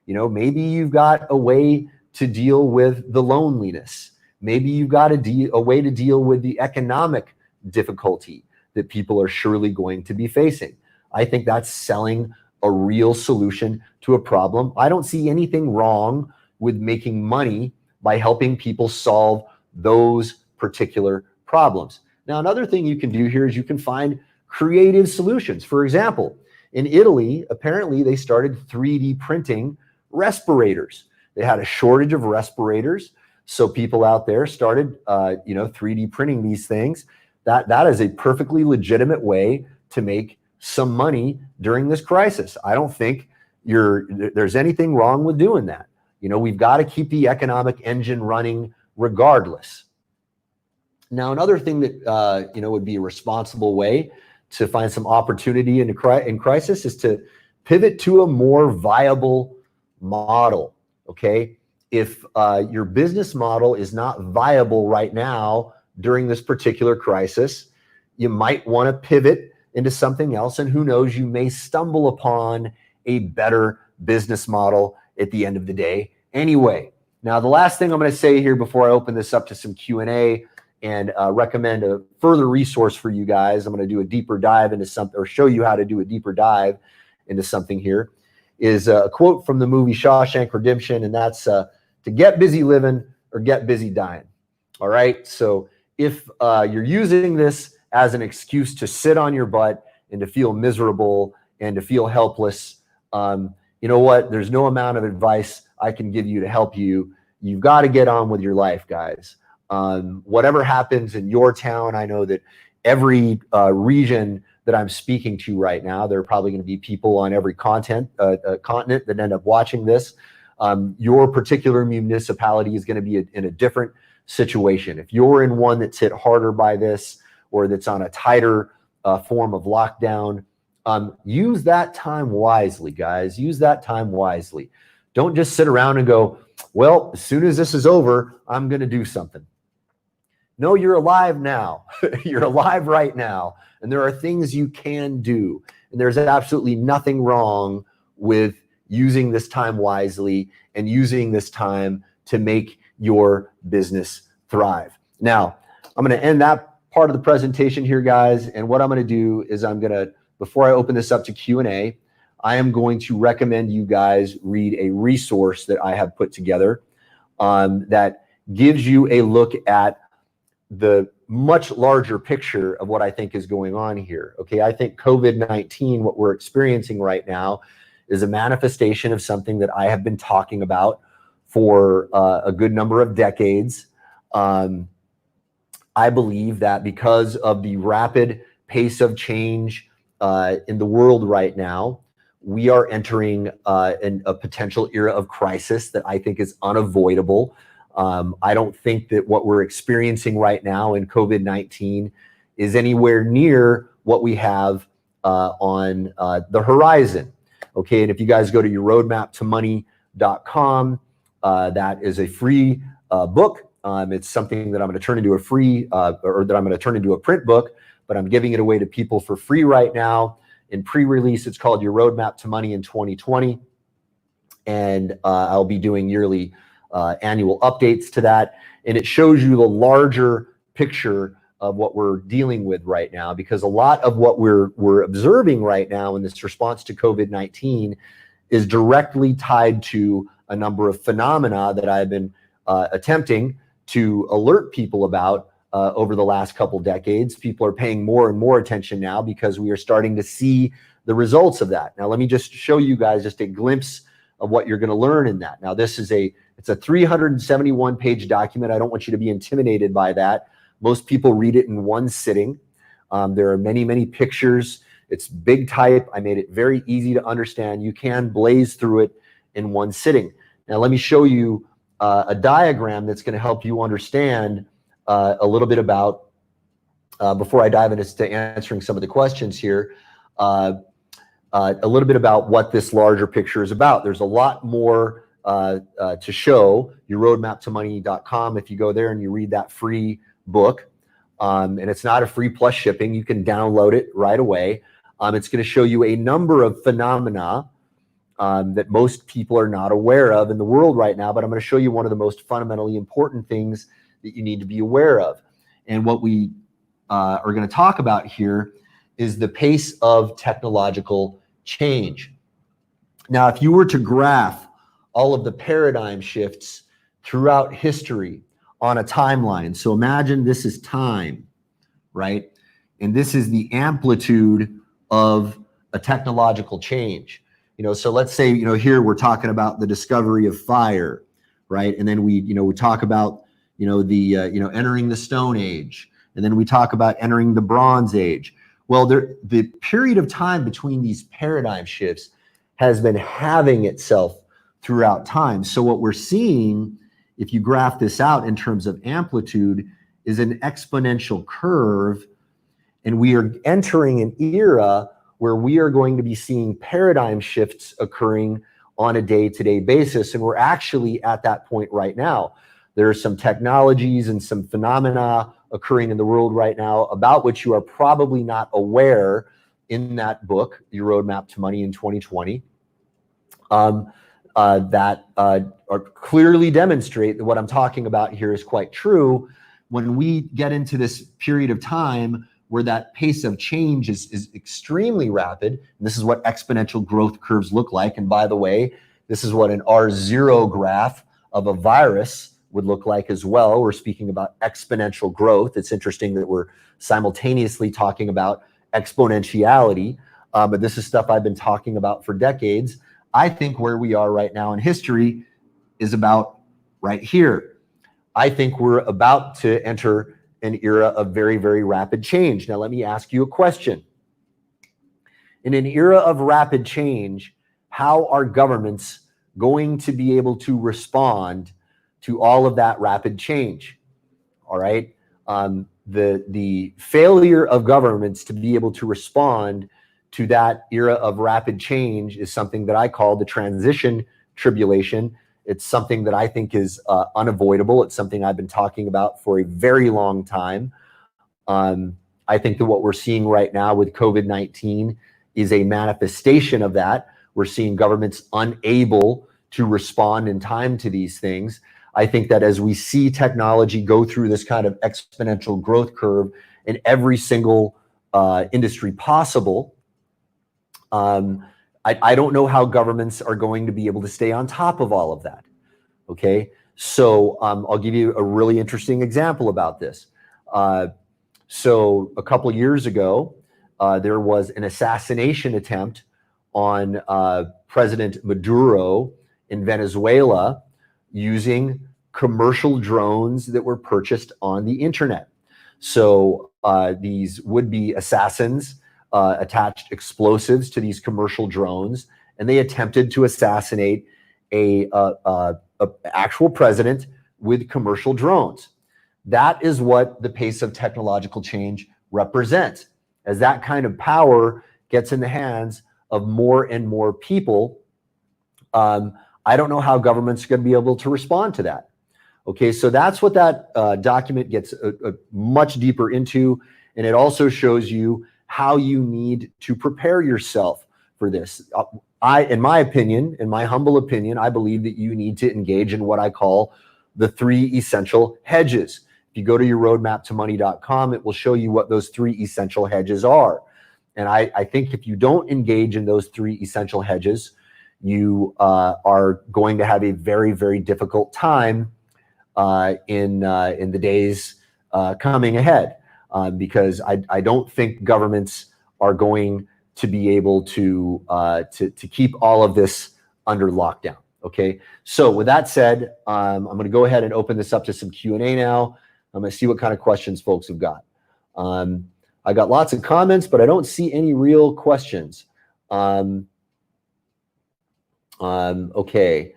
Maybe you've got a way to deal with the loneliness. Maybe you've got a way to deal with the economic difficulty that people are surely going to be facing. I think that's selling a real solution to a problem. I don't see anything wrong with making money by helping people solve those particular problems. Now, another thing you can do here is you can find creative solutions. For example, in Italy, apparently they started 3D printing respirators. They had a shortage of respirators, so people out there started 3D printing these things. That is a perfectly legitimate way to make some money during this crisis. I don't think there's anything wrong with doing that. We've got to keep the economic engine running regardless. Now, another thing that would be a responsible way to find some opportunity in crisis is to pivot to a more viable model. Okay, if your business model is not viable right now during this particular crisis, you might want to pivot into something else, and who knows, you may stumble upon a better business model at the end of the day anyway. Now, the last thing I'm going to say here before I open this up to some Q&A and recommend a further resource for you guys, I'm going to do a deeper dive into something, or show you how to do a deeper dive into something here, is a quote from the movie Shawshank Redemption, and that's to get busy living or get busy dying. All right, so if you're using this as an excuse to sit on your butt and to feel miserable and to feel helpless, you know what? There's no amount of advice I can give you to help you. You've got to get on with your life, guys. Whatever happens in your town, I know that every region that I'm speaking to right now, there are probably going to be people on every continent that end up watching this. Your particular municipality is going to be in a different situation. If you're in one that's hit harder by this, or that's on a tighter form of lockdown, use that time wisely, guys. Use that time wisely. Don't just sit around and go, well, as soon as this is over, I'm going to do something. No, you're alive now. You're alive right now. And there are things you can do. And there's absolutely nothing wrong with using this time wisely and using this time to make your business thrive. Now, I'm going to end that part of the presentation here, guys. And what I'm going to do is before I open this up to Q&A, I am going to recommend you guys read a resource that I have put together that gives you a look at the much larger picture of what I think is going on here. Okay, I think COVID-19, what we're experiencing right now, is a manifestation of something that I have been talking about for a good number of decades. I believe that because of the rapid pace of change in the world right now, we are entering a potential era of crisis that I think is unavoidable. I don't think that what we're experiencing right now in COVID-19 is anywhere near what we have on the horizon. Okay, and if you guys go to yourroadmaptomoney.com, that is a free book. It's something that I'm going to turn into a free, or that I'm going to turn into a print book, but I'm giving it away to people for free right now. In pre-release, it's called Your Roadmap to Money in 2020. And I'll be doing yearly annual updates to that. And it shows you the larger picture of what we're dealing with right now, because a lot of what we're observing right now in this response to COVID-19 is directly tied to a number of phenomena that I've been attempting to alert people about over the last couple decades. People are paying more and more attention now because we are starting to see the results of that. Now, let me just show you guys just a glimpse of what you're going to learn in that. Now, it's a 371-page document. I don't want you to be intimidated by that. Most people read it in one sitting. There are many, many pictures. It's big type. I made it very easy to understand. You can blaze through it in one sitting. Now, let me show you a diagram that's going to help you understand a little bit about, before I dive into answering some of the questions here, a little bit about what this larger picture is about. There's a lot more to show. Yourroadmaptomoney.com. If you go there and you read that free book, and it's not a free plus shipping, you can download it right away. It's going to show you a number of phenomena that most people are not aware of in the world right now, but I'm going to show you one of the most fundamentally important things that you need to be aware of. And what we are going to talk about here is the pace of technological change. Now, if you were to graph all of the paradigm shifts throughout history on a timeline, so imagine this is time, right? And this is the amplitude of a technological change. So let's say, here we're talking about the discovery of fire, right? And then we talk about, entering the Stone Age, and then we talk about entering the Bronze Age. Well, the period of time between these paradigm shifts has been having itself throughout time. So what we're seeing, if you graph this out in terms of amplitude, is an exponential curve, and we are entering an era where we are going to be seeing paradigm shifts occurring on a day-to-day basis, and we're actually at that point right now. There are some technologies and some phenomena occurring in the world right now about which you are probably not aware in that book, Your Roadmap to Money in 2020, that are clearly demonstrate that what I'm talking about here is quite true. When we get into this period of time where that pace of change is extremely rapid, and this is what exponential growth curves look like. And by the way, this is what an R0 graph of a virus would look like as well. We're speaking about exponential growth. It's interesting that we're simultaneously talking about exponentiality, but this is stuff I've been talking about for decades. I think where we are right now in history is about right here. I think we're about to enter an era of very, very rapid change. Now, let me ask you a question. In an era of rapid change, how are governments going to be able to respond to all of that rapid change? All right. The failure of governments to be able to respond to that era of rapid change is something that I call the transition tribulation. It's something that I think is unavoidable. It's something I've been talking about for a very long time. I think that what we're seeing right now with COVID-19 is a manifestation of that. We're seeing governments unable to respond in time to these things. I think that as we see technology go through this kind of exponential growth curve in every single industry possible, I don't know how governments are going to be able to stay on top of all of that. Okay, so I'll give you a really interesting example about this. So a couple years ago, there was an assassination attempt on President Maduro in Venezuela using commercial drones that were purchased on the internet. So these would-be assassins attached explosives to these commercial drones, and they attempted to assassinate a actual president with commercial drones. That is what the pace of technological change represents. As that kind of power gets in the hands of more and more people, I don't know how governments are going to be able to respond to that. Okay, so that's what that document gets much deeper into, and it also shows you how you need to prepare yourself for this. In my opinion, in my humble opinion, I believe that you need to engage in what I call the 3 essential hedges. If you go to yourroadmaptomoney.com, it will show you what those 3 essential hedges are. And I think if you don't engage in those 3 essential hedges, you are going to have a very, very difficult time in the days coming ahead. Because I don't think governments are going to be able to keep all of this under lockdown. Okay, so with that said, I'm going to go ahead and open this up to some Q&A now. I'm going to see what kind of questions folks have got. I got lots of comments, but I don't see any real questions. Okay,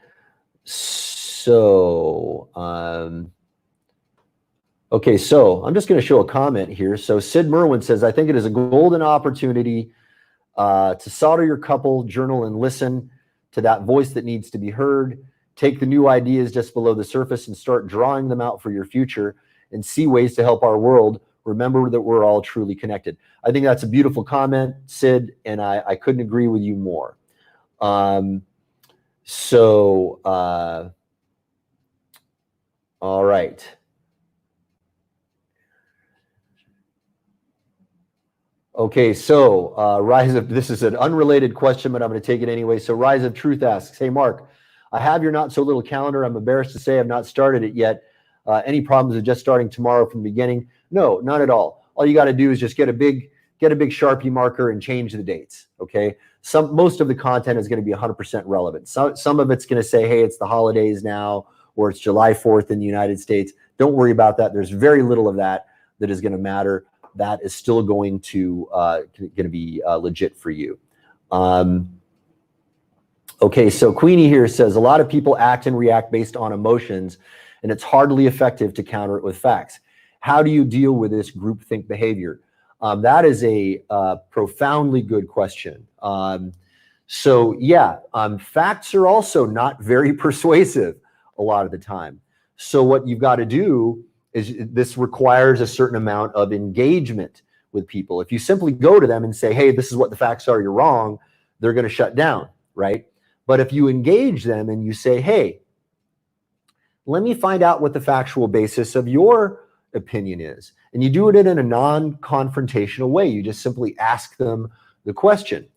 so okay, so I'm just going to show a comment here. So Sid Merwin says, I think it is a golden opportunity to solder your couple, journal, and listen to that voice that needs to be heard. Take the new ideas just below the surface and start drawing them out for your future and see ways to help our world. Remember that we're all truly connected. I think that's a beautiful comment, Sid, and I couldn't agree with you more. All right. Okay, so Rise of, this is an unrelated question, but I'm going to take it anyway. So Rise of Truth asks, hey, Mark, I have your not so little calendar. I'm embarrassed to say I've not started it yet. Any problems with just starting tomorrow from the beginning? No, none at all. All you got to do is just get a big Sharpie marker and change the dates. Okay. Most of the content is going to be 100% relevant. Some of it's going to say, hey, it's the holidays now, or it's July 4th in the United States. Don't worry about that. There's very little of that is going to matter. That is still going to be legit for you. Okay, so Queenie here says, a lot of people act and react based on emotions, and it's hardly effective to counter it with facts. How do you deal with this groupthink behavior? That is a profoundly good question. So yeah, facts are also not very persuasive a lot of the time. So what you've got to do is, this requires a certain amount of engagement with people. If you simply go to them and say, hey, this is what the facts are, you're wrong, they're going to shut down, right? But if you engage them and you say, hey, let me find out what the factual basis of your opinion is, and you do it in a non-confrontational way, you just simply ask them the question.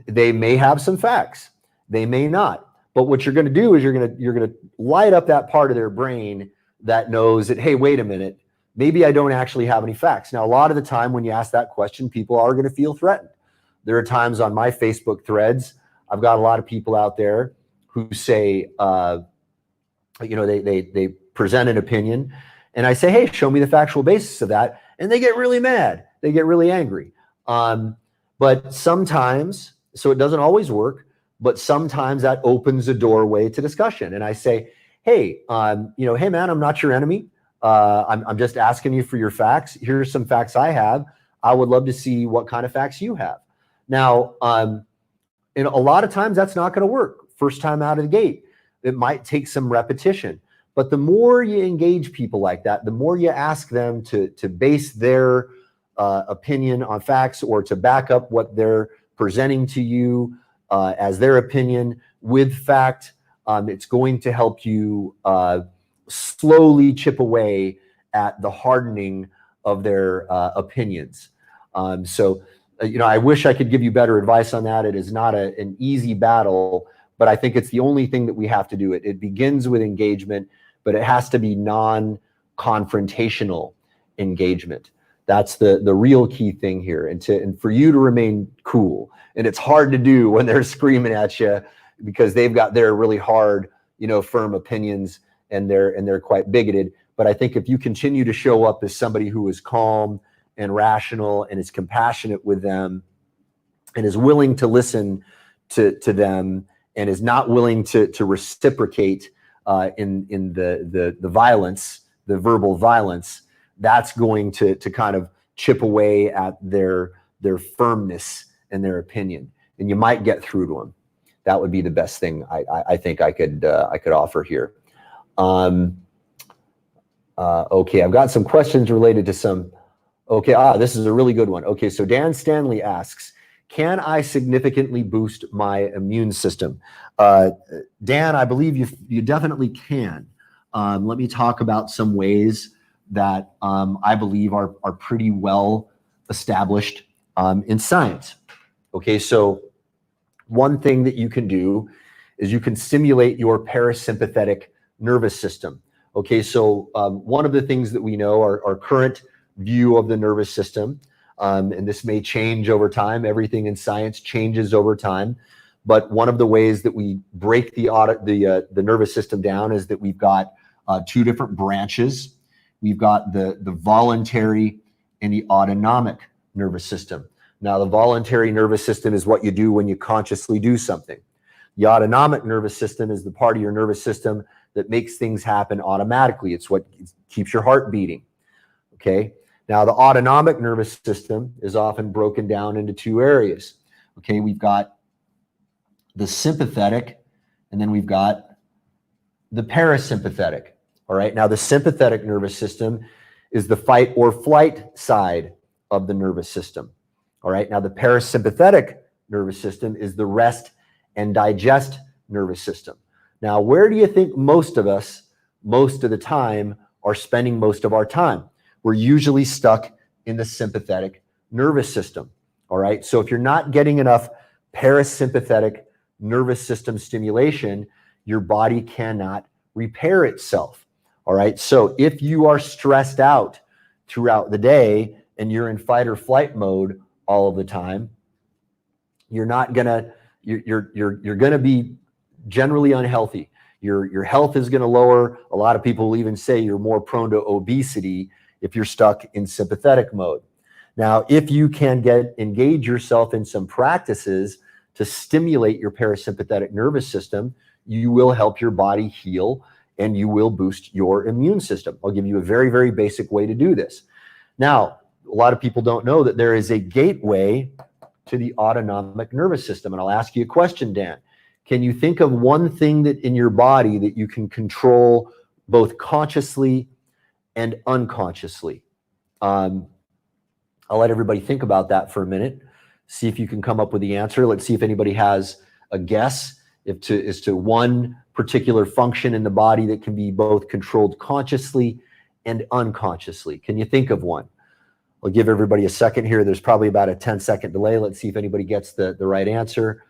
They may have some facts, they may not. But what you're going to do is you're going to light up that part of their brain that knows that, hey, wait a minute, maybe I don't actually have any facts. Now, a lot of the time when you ask that question, people are going to feel threatened. There are times on my Facebook threads, I've got a lot of people out there who say, they present an opinion, and I say, hey, show me the factual basis of that. And they get really mad. They get really angry. But sometimes, so it doesn't always work, but sometimes that opens a doorway to discussion. And I say, hey, hey man, I'm not your enemy. I'm just asking you for your facts. Here's some facts I have. I would love to see what kind of facts you have. Now, a lot of times that's not going to work first time out of the gate. It might take some repetition. But the more you engage people like that, the more you ask them to base their opinion on facts, or to back up what they're presenting to you as their opinion with fact, it's going to help you slowly chip away at the hardening of their opinions. I wish I could give you better advice on that. It is not an easy battle, but I think it's the only thing that we have to do. It begins with engagement, but it has to be non-confrontational engagement. That's the real key thing here. And for you to remain cool, and it's hard to do when they're screaming at you because they've got their really hard, firm opinions, and they're quite bigoted. But I think if you continue to show up as somebody who is calm and rational and is compassionate with them and is willing to listen to them and is not willing to reciprocate in the violence, the verbal violence, that's going to kind of chip away at their firmness and their opinion, and you might get through to them. That would be the best thing I think I could offer here. Okay, I've got some questions related to some. Okay, this is a really good one. Okay, so Dan Stanley asks, can I significantly boost my immune system? Dan, I believe you definitely can. Let me talk about some ways that I believe are pretty well established in science. Okay, so one thing that you can do is you can stimulate your parasympathetic nervous system. Okay, so one of the things that we know, our current view of the nervous system, and this may change over time. Everything in science changes over time. But one of the ways that we break the nervous system down is that we've got two different branches. We've got the voluntary and the autonomic nervous system. Now, the voluntary nervous system is what you do when you consciously do something. The autonomic nervous system is the part of your nervous system that makes things happen automatically. It's what keeps your heart beating. Okay. Now, the autonomic nervous system is often broken down into two areas. Okay, we've got the sympathetic, and then we've got the parasympathetic. All right, now the sympathetic nervous system is the fight or flight side of the nervous system. All right, now the parasympathetic nervous system is the rest and digest nervous system. Now, where do you think most of us, most of the time, are spending most of our time? We're usually stuck in the sympathetic nervous system. All right, so if you're not getting enough parasympathetic nervous system stimulation, your body cannot repair itself. All right, so if you are stressed out throughout the day and you're in fight or flight mode all of the time, you're gonna be generally unhealthy. Your health is gonna lower. A lot of people will even say you're more prone to obesity if you're stuck in sympathetic mode. Now, if you can engage yourself in some practices to stimulate your parasympathetic nervous system, you will help your body heal and you will boost your immune system. I'll give you a very, very basic way to do this. Now, a lot of people don't know that there is a gateway to the autonomic nervous system. And I'll ask you a question, Dan. Can you think of one thing that in your body that you can control both consciously and unconsciously? I'll let everybody think about that for a minute. See if you can come up with the answer. Let's see if anybody has a guess as to one particular function in the body that can be both controlled consciously and unconsciously. Can you think of one? I'll give everybody a second here. There's probably about a 10-second delay. Let's see if anybody gets the right answer.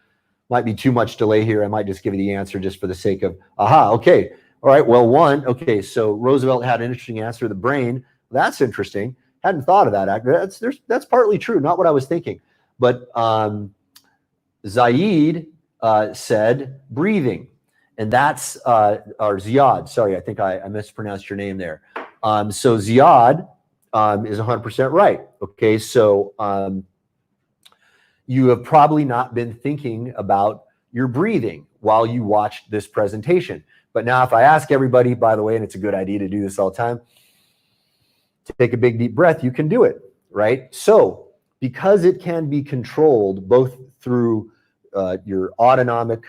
Might be too much delay here. I might just give you the answer just for the sake of, aha, okay. All right, well, one, okay, so Roosevelt had an interesting answer, the brain. That's interesting. Hadn't thought of that. That's partly true, not what I was thinking. But Zaid said breathing, and that's, or Ziad, sorry, I think I mispronounced your name there. So Ziad is 100% right. Okay, so you have probably not been thinking about your breathing while you watched this presentation. But now if I ask everybody, by the way, and it's a good idea to do this all the time, to take a big deep breath, you can do it, right? So because it can be controlled both through your autonomic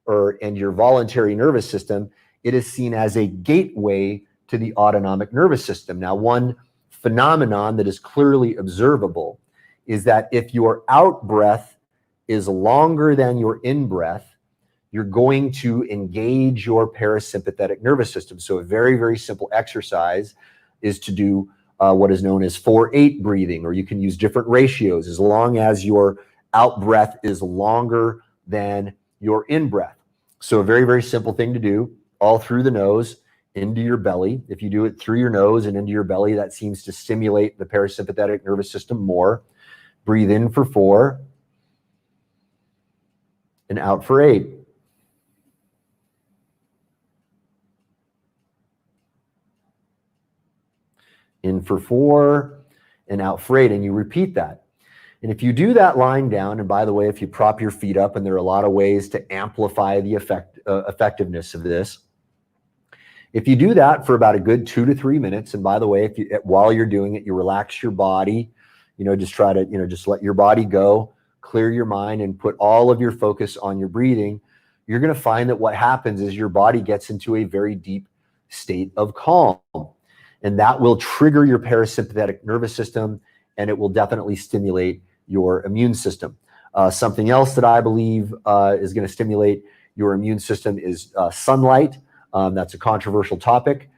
and your voluntary nervous system, it is seen as a gateway to the autonomic nervous system. Now, one phenomenon that is clearly observable is that if your out breath is longer than your in breath, you're going to engage your parasympathetic nervous system. So a very, very simple exercise is to do what is known as 4-8 breathing, or you can use different ratios as long as your out breath is longer than your in breath. So a very, very simple thing to do, all through the nose, into your belly. If you do it through your nose and into your belly, that seems to stimulate the parasympathetic nervous system more. Breathe in for 4 and out for 8. In for 4 and out for 8, and you repeat that. And if you do that lying down, and by the way, if you prop your feet up, and there are a lot of ways to amplify the effectiveness of this. If you do that for about a good 2 to 3 minutes, and by the way, while you're doing it, you relax your body, just try to, just let your body go, clear your mind, and put all of your focus on your breathing, you're going to find that what happens is your body gets into a very deep state of calm. And that will trigger your parasympathetic nervous system, and it will definitely stimulate your immune system. Something else that I believe is going to stimulate your immune system is sunlight. That's a controversial topic.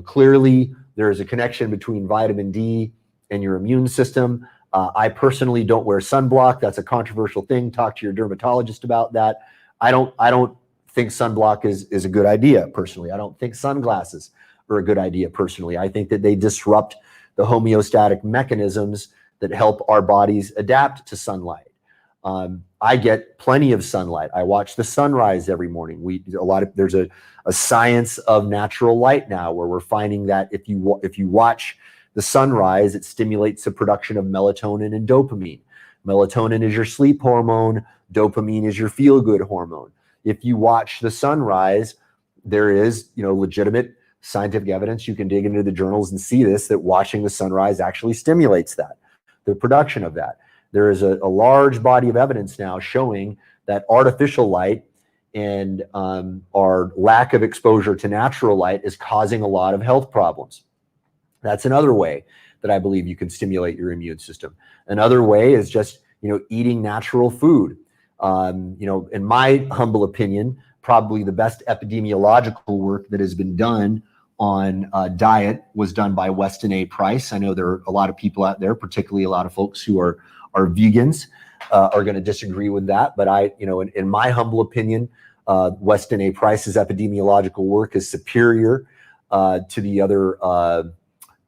Clearly there is a connection between vitamin D and your immune system. I personally don't wear sunblock. That's a controversial thing. Talk to your dermatologist about that. I don't think sunblock is a good idea personally. I don't think sunglasses are a good idea personally. I think that they disrupt the homeostatic mechanisms that help our bodies adapt to sunlight. I get plenty of sunlight. I watch the sunrise every morning. There's a science of natural light now, where we're finding that if you watch the sunrise, it stimulates the production of melatonin and dopamine. Melatonin is your sleep hormone. Dopamine is your feel-good hormone. If you watch the sunrise, there is, legitimate scientific evidence. You can dig into the journals and see this, that watching the sunrise actually stimulates the production of that. There is a large body of evidence now showing that artificial light and our lack of exposure to natural light is causing a lot of health problems. That's another way that I believe you can stimulate your immune system. Another way is just, eating natural food. In my humble opinion, probably the best epidemiological work that has been done on diet was done by Weston A. Price. I know there are a lot of people out there, particularly a lot of folks who are vegans, are going to disagree with that. But in my humble opinion, Weston A. Price's epidemiological work is superior to the other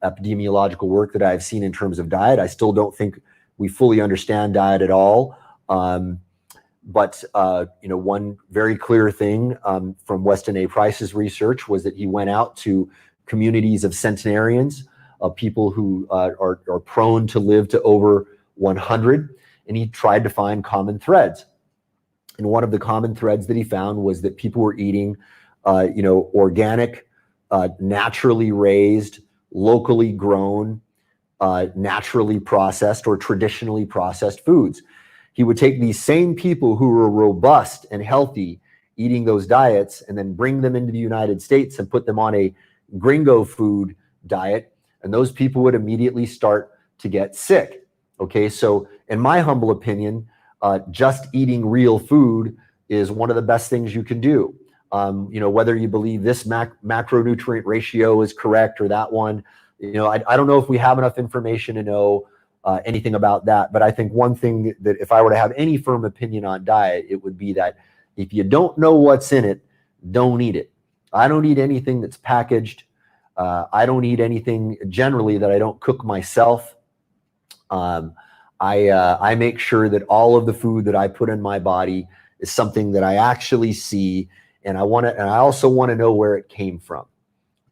epidemiological work that I've seen in terms of diet. I still don't think we fully understand diet at all. But one very clear thing from Weston A. Price's research was that he went out to communities of centenarians, people who are prone to live to over 100, and he tried to find common threads. And one of the common threads that he found was that people were eating organic, naturally raised, locally grown, naturally processed or traditionally processed foods. He would take these same people who were robust and healthy eating those diets and then bring them into the United States and put them on a gringo food diet, and those people would immediately start to get sick. Okay, so in my humble opinion, just eating real food is one of the best things you can do. Whether you believe this macronutrient ratio is correct or that one, I don't know if we have enough information to know anything about that. But I think one thing that if I were to have any firm opinion on diet, it would be that if you don't know what's in it, don't eat it. I don't eat anything that's packaged. I don't eat anything generally that I don't cook myself. I make sure that all of the food that I put in my body is something that I actually see, and I also want to know where it came from.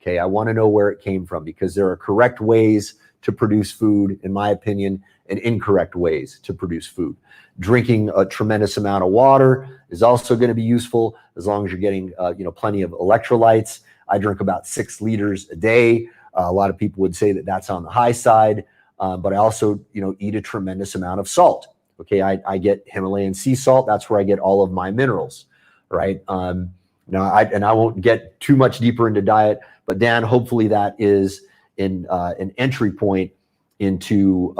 Okay, I want to know where it came from, because there are correct ways to produce food, in my opinion, and incorrect ways to produce food. Drinking a tremendous amount of water is also going to be useful, as long as you're getting plenty of electrolytes. I drink about 6 liters a day. A lot of people would say that that's on the high side, but I also eat a tremendous amount of salt. Okay, I get Himalayan sea salt. That's where I get all of my minerals, right? Now, I won't get too much deeper into diet, but Dan, hopefully that is an entry point into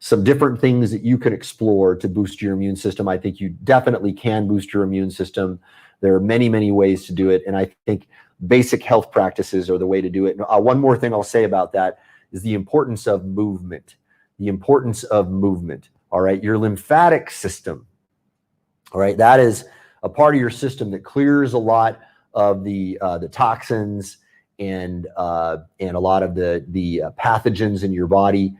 some different things that you can explore to boost your immune system. I think you definitely can boost your immune system. There are many, many ways to do it, and I think basic health practices are the way to do it. One more thing I'll say about that is the importance of movement. The importance of movement. All right, your lymphatic system. All right, that is a part of your system that clears a lot of the toxins and a lot of the pathogens in your body.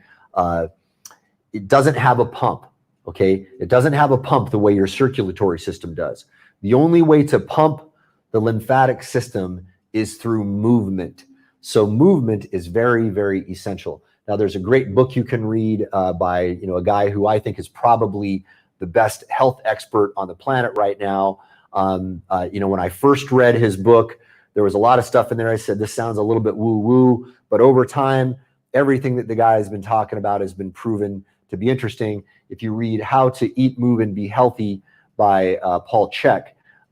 It doesn't have a pump. Okay, it doesn't have a pump the way your circulatory system does. The only way to pump the lymphatic system is through movement. So movement is very, very essential. Now, there's a great book you can read by a guy who I think is probably the best health expert on the planet right now. When I first read his book, there was a lot of stuff in there. I said, this sounds a little bit woo-woo, but over time, everything that the guy has been talking about has been proven to be interesting. If you read How to Eat, Move, and Be Healthy by Paul Chek,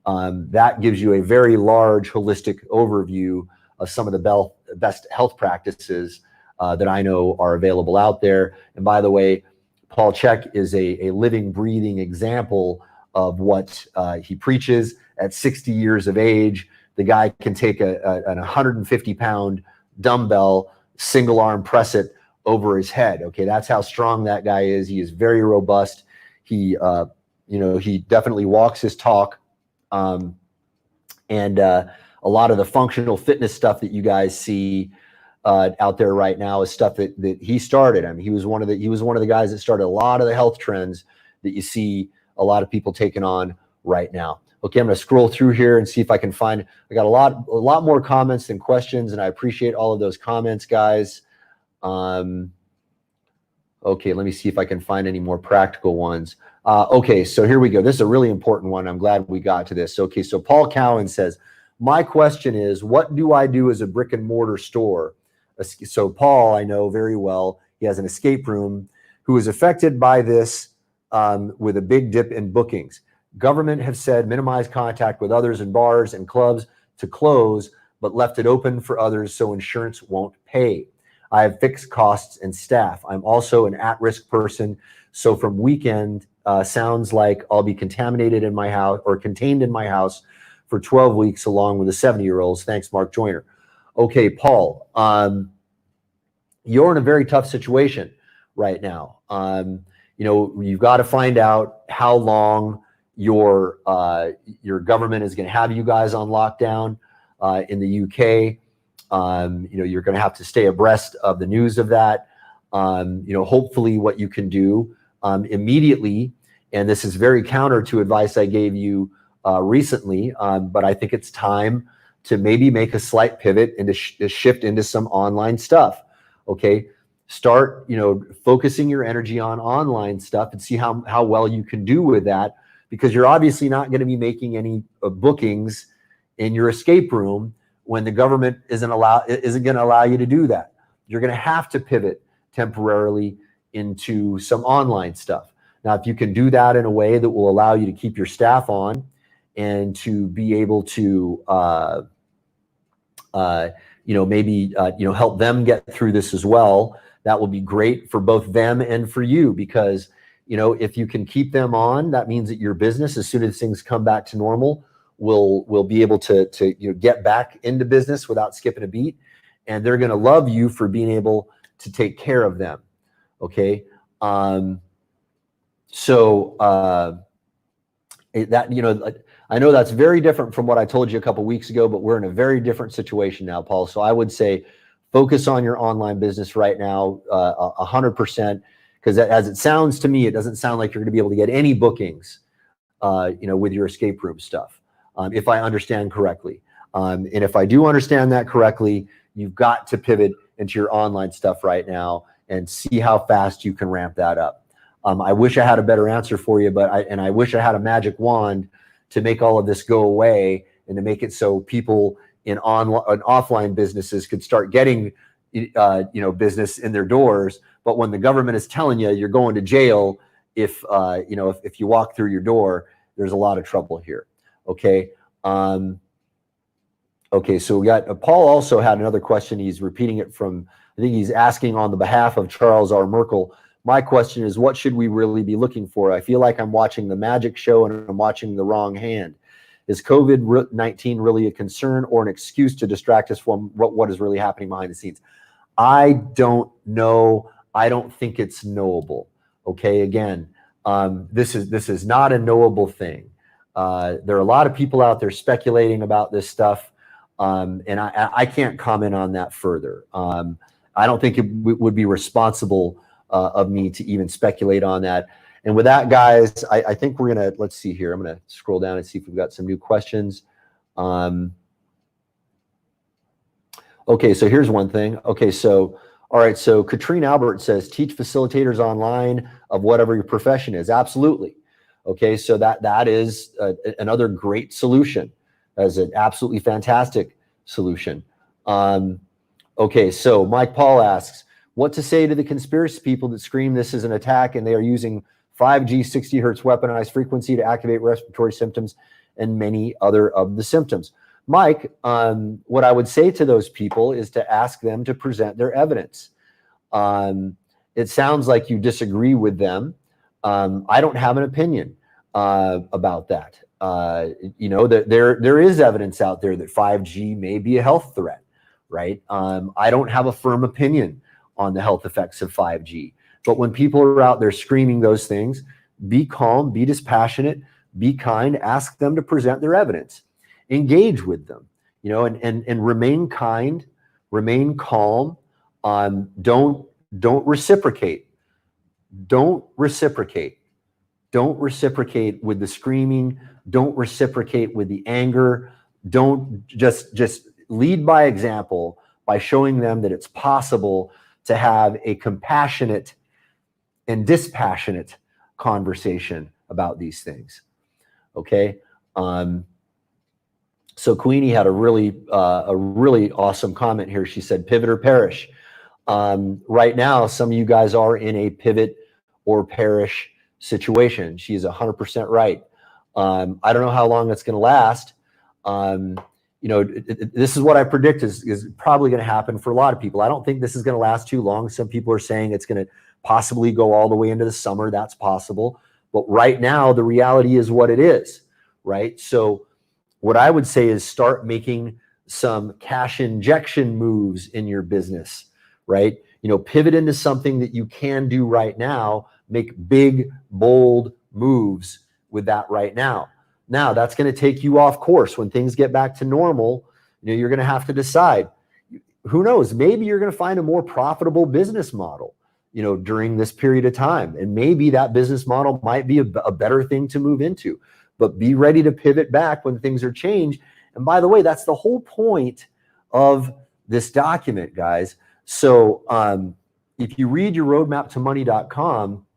that gives you a very large holistic overview of some of the best health practices that I know are available out there. And by the way, Paul Chek is a living, breathing example of what he preaches. At 60 years of age, the guy can take an 150-pound dumbbell, single arm press it over his head. Okay, that's how strong that guy is. He is very robust. He definitely walks his talk. And a lot of the functional fitness stuff that you guys see out there right now is stuff that he started. I mean, he was one of the guys that started a lot of the health trends that you see a lot of people taking on right now. Okay, I'm going to scroll through here and see if I can find. I got a lot more comments than questions, and I appreciate all of those comments, guys. Okay, let me see if I can find any more practical ones. Okay, so here we go. This is a really important one. I'm glad we got to this. Okay, so Paul Cowan says, my question is, what do I do as a brick and mortar store? So Paul, I know very well, he has an escape room, who is affected by this with a big dip in bookings. Government have said minimize contact with others in bars and clubs to close, but left it open for others so insurance won't pay. I have fixed costs and staff. I'm also an at-risk person, so from weekend sounds like I'll be contaminated in my house or contained in my house for 12 weeks along with the 70-year-olds. Thanks, Mark Joyner. Okay, Paul, you're in a very tough situation right now. You've got to find out how long your government is going to have you guys on lockdown in the UK. You're going to have to stay abreast of the news of that. Hopefully what you can do immediately, and this is very counter to advice I gave you recently, but I think it's time to maybe make a slight pivot and to shift into some online stuff. Okay, start focusing your energy on online stuff and see how well you can do with that, because you're obviously not going to be making any bookings in your escape room when the government isn't going to allow you to do that. You're going to have to pivot temporarily into some online stuff. Now, if you can do that in a way that will allow you to keep your staff on and to be able to, maybe help them get through this as well, that will be great for both them and for you, because if you can keep them on, that means that your business, as soon as things come back to normal, will be able to get back into business without skipping a beat, and they're going to love you for being able to take care of them. Okay. I know that's very different from what I told you a couple weeks ago, but we're in a very different situation now, Paul. So I would say focus on your online business right now, 100%, because as it sounds to me, it doesn't sound like you're going to be able to get any bookings, with your escape room stuff, if I understand correctly. And if I do understand that correctly, you've got to pivot into your online stuff right now and see how fast you can ramp that up. I wish I had a better answer for you, but I wish I had a magic wand to make all of this go away and to make it so people in offline businesses could start getting, business in their doors. But when the government is telling you you're going to jail if you walk through your door, there's a lot of trouble here. Okay. Okay. So we got Paul also had another question. He's repeating it from, I think he's asking on the behalf of Charles R. Merkel. My question is, what should we really be looking for? I feel like I'm watching the magic show and I'm watching the wrong hand. Is COVID-19 really a concern or an excuse to distract us from what is really happening behind the scenes? I don't know. I don't think it's knowable. Okay. Again, this is not a knowable thing. There are a lot of people out there speculating about this stuff. And I can't comment on that further. I don't think it would be responsible of me to even speculate on that. And with that, guys, I think we're going to, let's see here. I'm going to scroll down and see if we've got some new questions. Okay, so here's one thing. Okay, so, all right, so Katrine Albert says, teach facilitators online of whatever your profession is. Absolutely. Okay, so that is another great solution. That is an absolutely fantastic solution. Okay, so Mike Paul asks, what to say to the conspiracy people that scream this is an attack and they are using 5G 60 hertz weaponized frequency to activate respiratory symptoms and many other of the symptoms. Mike, what I would say to those people is to ask them to present their evidence. It sounds like you disagree with them. I don't have an opinion about that. There is evidence out there that 5G may be a health threat, right? I don't have a firm opinion on the health effects of 5G. But when people are out there screaming those things, be calm, be dispassionate, be kind, ask them to present their evidence, engage with them, and remain kind, remain calm. Don't reciprocate. Don't reciprocate. Don't reciprocate with the screaming. Don't reciprocate with the anger. Don't just lead by example by showing them that it's possible to have a compassionate and dispassionate conversation about these things. Okay. So Queenie had a really awesome comment here. She said, pivot or perish. Right now, some of you guys are in a pivot or perish situation. She's 100% right. I don't know how long it's going to last. This is what I predict is probably going to happen for a lot of people. I don't think this is going to last too long. Some people are saying it's going to possibly go all the way into the summer. That's possible. But right now, the reality is what it is, right? So what I would say is start making some cash injection moves in your business, right? Pivot into something that you can do right now. Make big, bold moves with that right now. Now, that's going to take you off course. When things get back to normal, you're going to have to decide. Who knows? Maybe you're going to find a more profitable business model, during this period of time. And maybe that business model might be a better thing to move into. But be ready to pivot back when things are changed. And by the way, that's the whole point of this document, guys. So if you read your roadmaptomoney.com,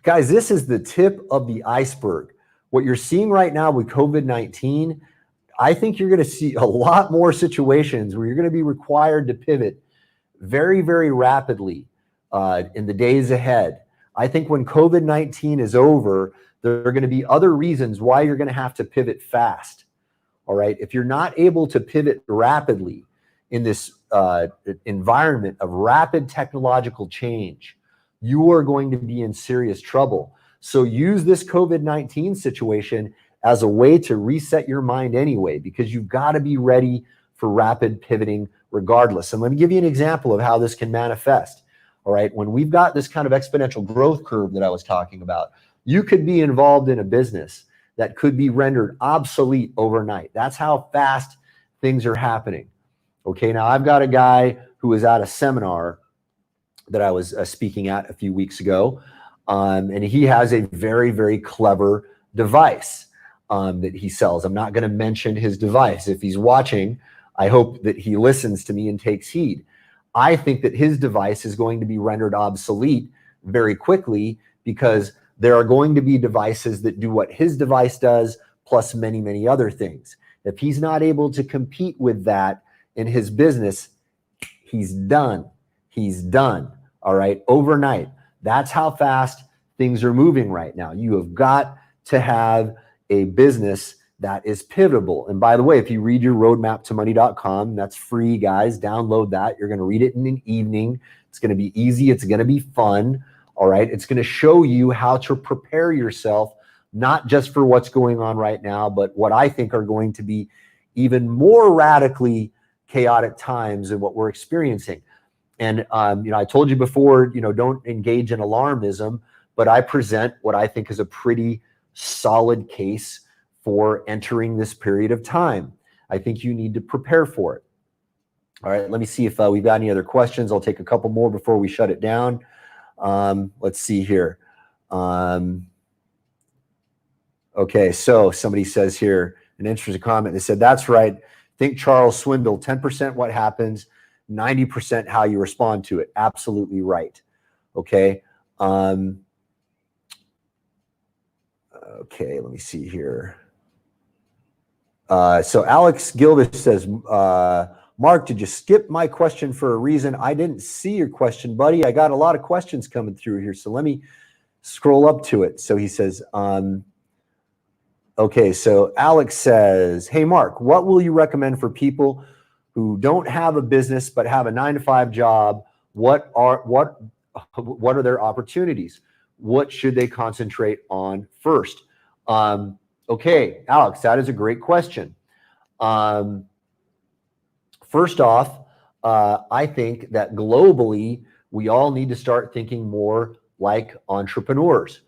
guys, this is the tip of the iceberg. what you're seeing right now with COVID-19, I think you're going to see a lot more situations where you're going to be required to pivot very, very rapidly in the days ahead. I think when COVID-19 is over, there are going to be other reasons why you're going to have to pivot fast. All right. If you're not able to pivot rapidly in this environment of rapid technological change, you are going to be in serious trouble. So use this COVID-19 situation as a way to reset your mind anyway, because you've got to be ready for rapid pivoting regardless. And let me give you an example of how this can manifest. All right. When we've got this kind of exponential growth curve that I was talking about, you could be involved in a business that could be rendered obsolete overnight. That's how fast things are happening. Okay. Now I've got a guy who was at a seminar that I was speaking at a few weeks ago. And he has a very, very clever device that he sells. I'm not going to mention his device. If he's watching, I hope that he listens to me and takes heed. I think that his device is going to be rendered obsolete very quickly, because there are going to be devices that do what his device does, plus many, many other things. If he's not able to compete with that in his business, he's done. He's done. All right. Overnight. That's how fast things are moving right now. You have got to have a business that is pivotable. And by the way, if you read your roadmaptomoney.com, that's free, guys. Download that. You're going to read it in an evening. It's going to be easy. It's going to be fun. All right. It's going to show you how to prepare yourself, not just for what's going on right now, but what I think are going to be even more radically chaotic times than what we're experiencing. And, I told you before, don't engage in alarmism, but I present what I think is a pretty solid case for entering this period of time. I think you need to prepare for it. All right, let me see if we've got any other questions. I'll take a couple more before we shut it down. Let's see here. Okay, so somebody says here, an interesting comment. They said, that's right. Think Charles swindle, 10% what happens, 90% how you respond to it. Absolutely right. Okay. Okay, let me see here. So Alex Gildish says, Mark, did you skip my question for a reason? I didn't see your question, buddy. I got a lot of questions coming through here, so let me scroll up to it. So he says, okay, so Alex says, hey, Mark, what will you recommend for people who don't have a business but have a 9-to-5 job? What are their opportunities? What should they concentrate on first? Okay, Alex, that is a great question. First off, I think that globally, we all need to start thinking more like entrepreneurs.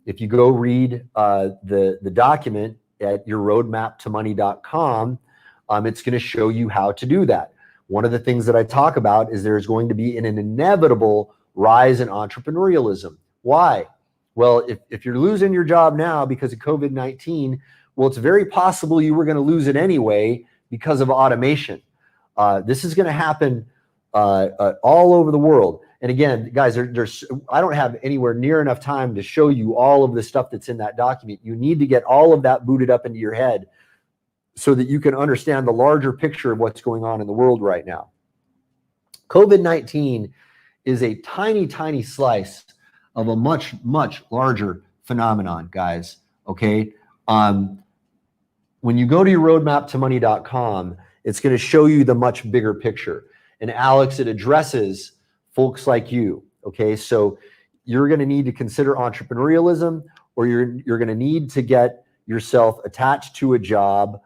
If you go read the document at yourroadmaptomoney.com, it's going to show you how to do that. One of the things that I talk about is there's going to be an inevitable rise in entrepreneurialism. Why? Well, if you're losing your job now because of COVID-19, well, it's very possible you were going to lose it anyway because of automation. This is going to happen all over the world. And again, guys, I don't have anywhere near enough time to show you all of the stuff that's in that document. You need to get all of that booted up into your head so that you can understand the larger picture of what's going on in the world right now. COVID-19 is a tiny, tiny slice of a much, much larger phenomenon, guys. Okay. When you go to your roadmaptomoney.com, it's going to show you the much bigger picture. And Alex, it addresses folks like you. Okay. So you're going to need to consider entrepreneurialism, or you're going to need to get yourself attached to a job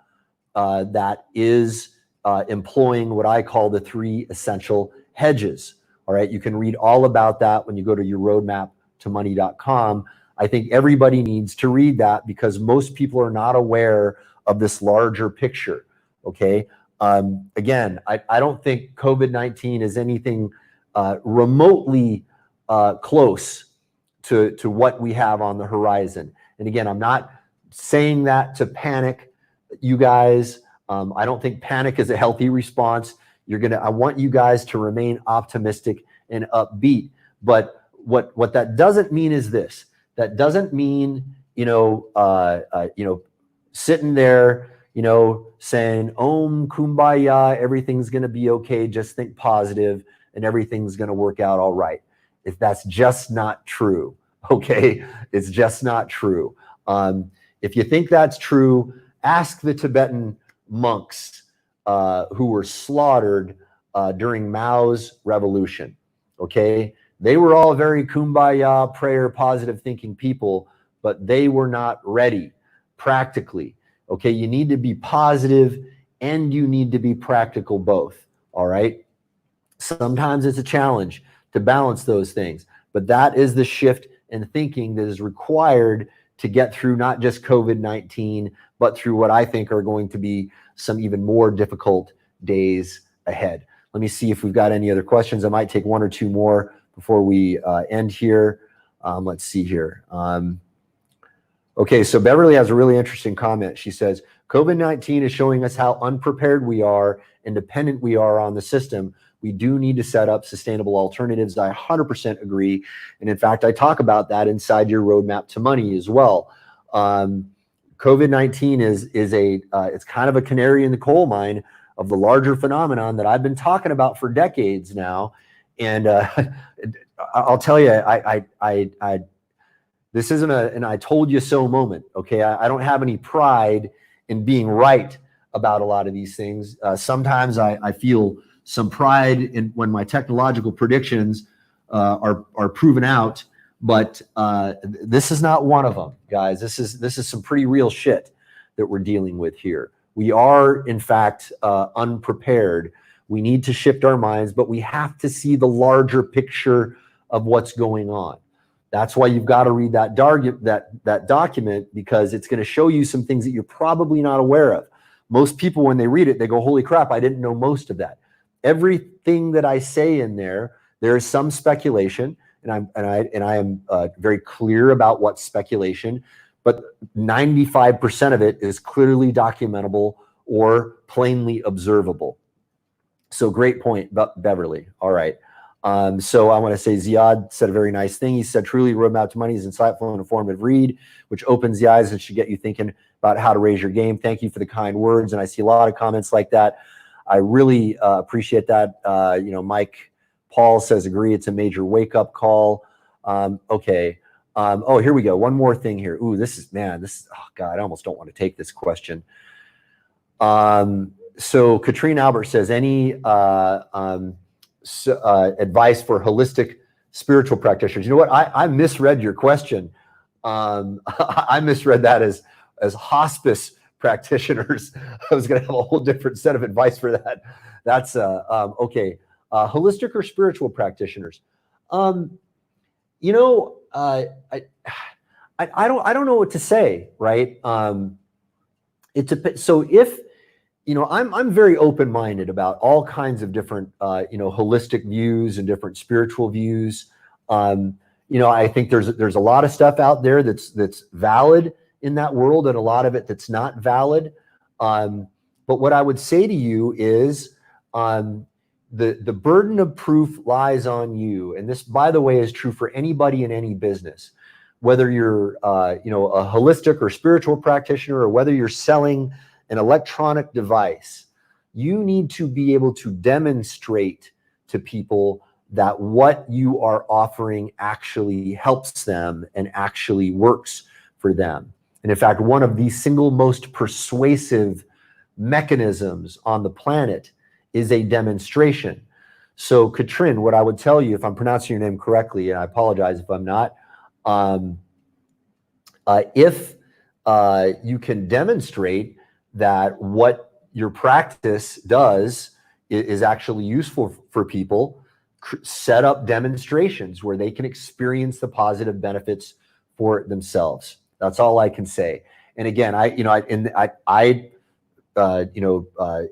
that is employing what I call the 3 essential hedges. All right. You can read all about that when you go to your roadmaptomoney.com. I think everybody needs to read that because most people are not aware of this larger picture. Okay. Again, I don't think COVID-19 is anything remotely close to what we have on the horizon. And again, I'm not saying that to panic you guys. I don't think panic is a healthy response. I want you guys to remain optimistic and upbeat. But what that doesn't mean is this. That doesn't mean sitting there, saying, Om Kumbaya, everything's going to be okay. Just think positive and everything's going to work out all right. If that's just not true, okay? It's just not true. If you think that's true, ask the Tibetan monks who were slaughtered during Mao's revolution, okay? They were all very kumbaya, prayer, positive thinking people, but they were not ready practically, okay? You need to be positive and you need to be practical both, all right? Sometimes it's a challenge to balance those things, but that is the shift in thinking that is required to get through not just COVID-19, but through what I think are going to be some even more difficult days ahead. Let me see if we've got any other questions. I might take one or two more before we end here. Let's see here. Okay, so Beverly has a really interesting comment. She says, COVID-19 is showing us how unprepared we are and dependent we are on the system. We do need to set up sustainable alternatives. I 100% agree. And in fact, I talk about that inside your roadmap to money as well. COVID-19 is it's kind of a canary in the coal mine of the larger phenomenon that I've been talking about for decades now. And I'll tell you, this isn't an I told you so moment, okay? I don't have any pride in being right about a lot of these things. Sometimes I feel some pride in when my technological predictions are proven out, but this is not one of them, guys. This is some pretty real shit that we're dealing with here. We are, in fact, unprepared. We need to shift our minds, but we have to see the larger picture of what's going on. That's why you've got to read that document, because it's going to show you some things that you're probably not aware of. Most people, when they read it, they go, holy crap, I didn't know most of that. Everything that I say in there is some speculation, and I am very clear about what's speculation, but 95% of it is clearly documentable or plainly observable. So great point, Beverly. All right. So I want to say Ziad said a very nice thing. He said, truly, Roadmap to Money is insightful and informative read, which opens the eyes and should get you thinking about how to raise your game. Thank you for the kind words. And I see a lot of comments like that. I really appreciate that. Mike Paul says, agree, it's a major wake-up call. Okay. Oh, here we go. One more thing here. Ooh, this is, oh God, I almost don't want to take this question. So Katrine Albert says, any advice for holistic spiritual practitioners? You know what? I misread your question. I misread that as hospice practitioners. I was going to have a whole different set of advice for that. That's okay. Holistic or spiritual practitioners? I don't know what to say, right? It depends. So if I'm very open-minded about all kinds of different holistic views and different spiritual views. I think there's a lot of stuff out there that's valid in that world, and a lot of it that's not valid. But what I would say to you is the burden of proof lies on you. And this, by the way, is true for anybody in any business, whether you're a holistic or spiritual practitioner, or whether you're selling an electronic device. You need to be able to demonstrate to people that what you are offering actually helps them and actually works for them. And in fact, one of the single most persuasive mechanisms on the planet is a demonstration. So Katrin, what I would tell you, if I'm pronouncing your name correctly, and I apologize if I'm not, if you can demonstrate that what your practice does is actually useful for people, set up demonstrations where they can experience the positive benefits for themselves. That's all I can say. And again, I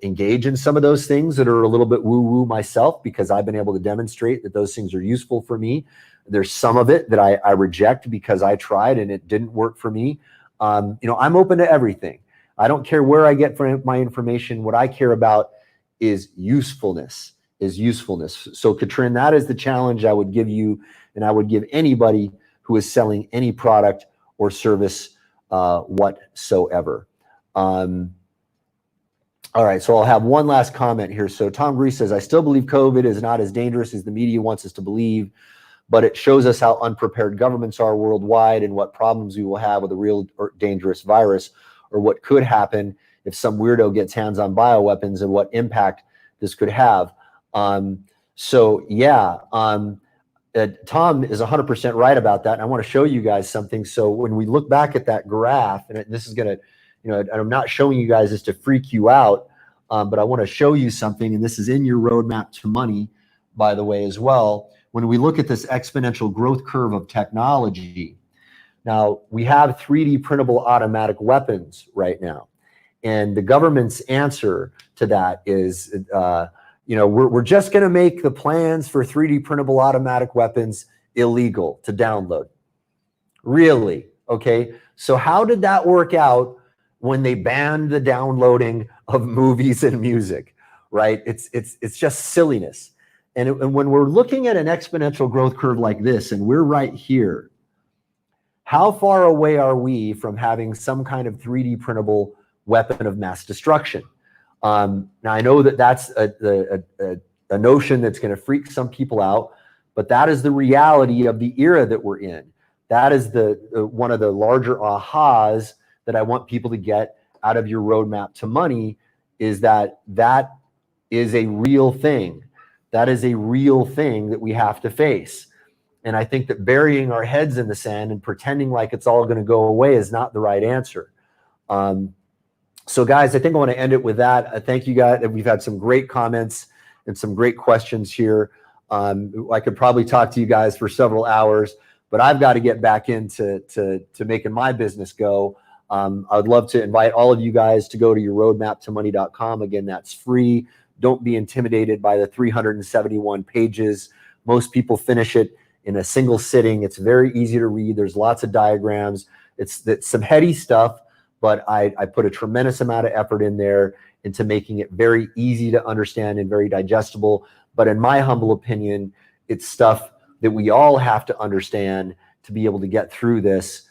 engage in some of those things that are a little bit woo-woo myself, because I've been able to demonstrate that those things are useful for me. There's some of it that I reject because I tried and it didn't work for me. I'm open to everything. I don't care where I get my information. What I care about is usefulness. So Katrin, that is the challenge I would give you, and I would give anybody who is selling any product or service whatsoever. All right, so I'll have one last comment here. So Tom Grease says, I still believe COVID is not as dangerous as the media wants us to believe, but it shows us how unprepared governments are worldwide and what problems we will have with a real or dangerous virus, or what could happen if some weirdo gets hands on bioweapons and what impact this could have. Tom is 100% right about that. And I want to show you guys something. So when we look back at that graph, and this is going to, and I'm not showing you guys this to freak you out, but I want to show you something. And this is in your roadmap to money, by the way, as well. When we look at this exponential growth curve of technology, now we have 3D printable automatic weapons right now. And the government's answer to that is, we're just going to make the plans for 3D printable automatic weapons illegal to download. Really? Okay. So how did that work out when they banned the downloading of movies and music, right? It's just silliness. And when we're looking at an exponential growth curve like this, and we're right here, how far away are we from having some kind of 3D printable weapon of mass destruction? Now, I know that that's a notion that's going to freak some people out, but that is the reality of the era that we're in. That is one of the larger ahas that I want people to get out of your roadmap to money, is that is a real thing. That is a real thing that we have to face. And I think that burying our heads in the sand and pretending like it's all going to go away is not the right answer. So guys, I think I want to end it with that. I thank you guys. We've had some great comments and some great questions here. I could probably talk to you guys for several hours, but I've got to get back into making my business go. I'd love to invite all of you guys to go to yourroadmaptomoney.com. Again, that's free. Don't be intimidated by the 371 pages. Most people finish it in a single sitting. It's very easy to read. There's lots of diagrams. It's some heady stuff, but I put a tremendous amount of effort in there into making it very easy to understand and very digestible. But in my humble opinion, it's stuff that we all have to understand to be able to get through this.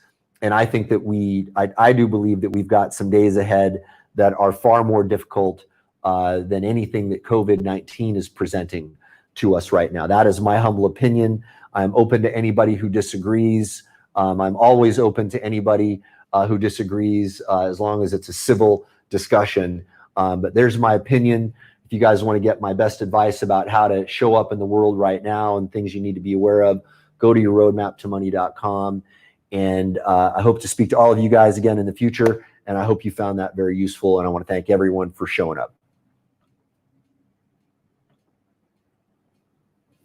And I think that I do believe that we've got some days ahead that are far more difficult than anything that COVID-19 is presenting to us right now. That is my humble opinion. I'm open to anybody who disagrees. I'm always open to anybody who disagrees, as long as it's a civil discussion. But there's my opinion. If you guys want to get my best advice about how to show up in the world right now and things you need to be aware of, go to yourroadmaptomoney.com. And I hope to speak to all of you guys again in the future. And I hope you found that very useful. And I want to thank everyone for showing up.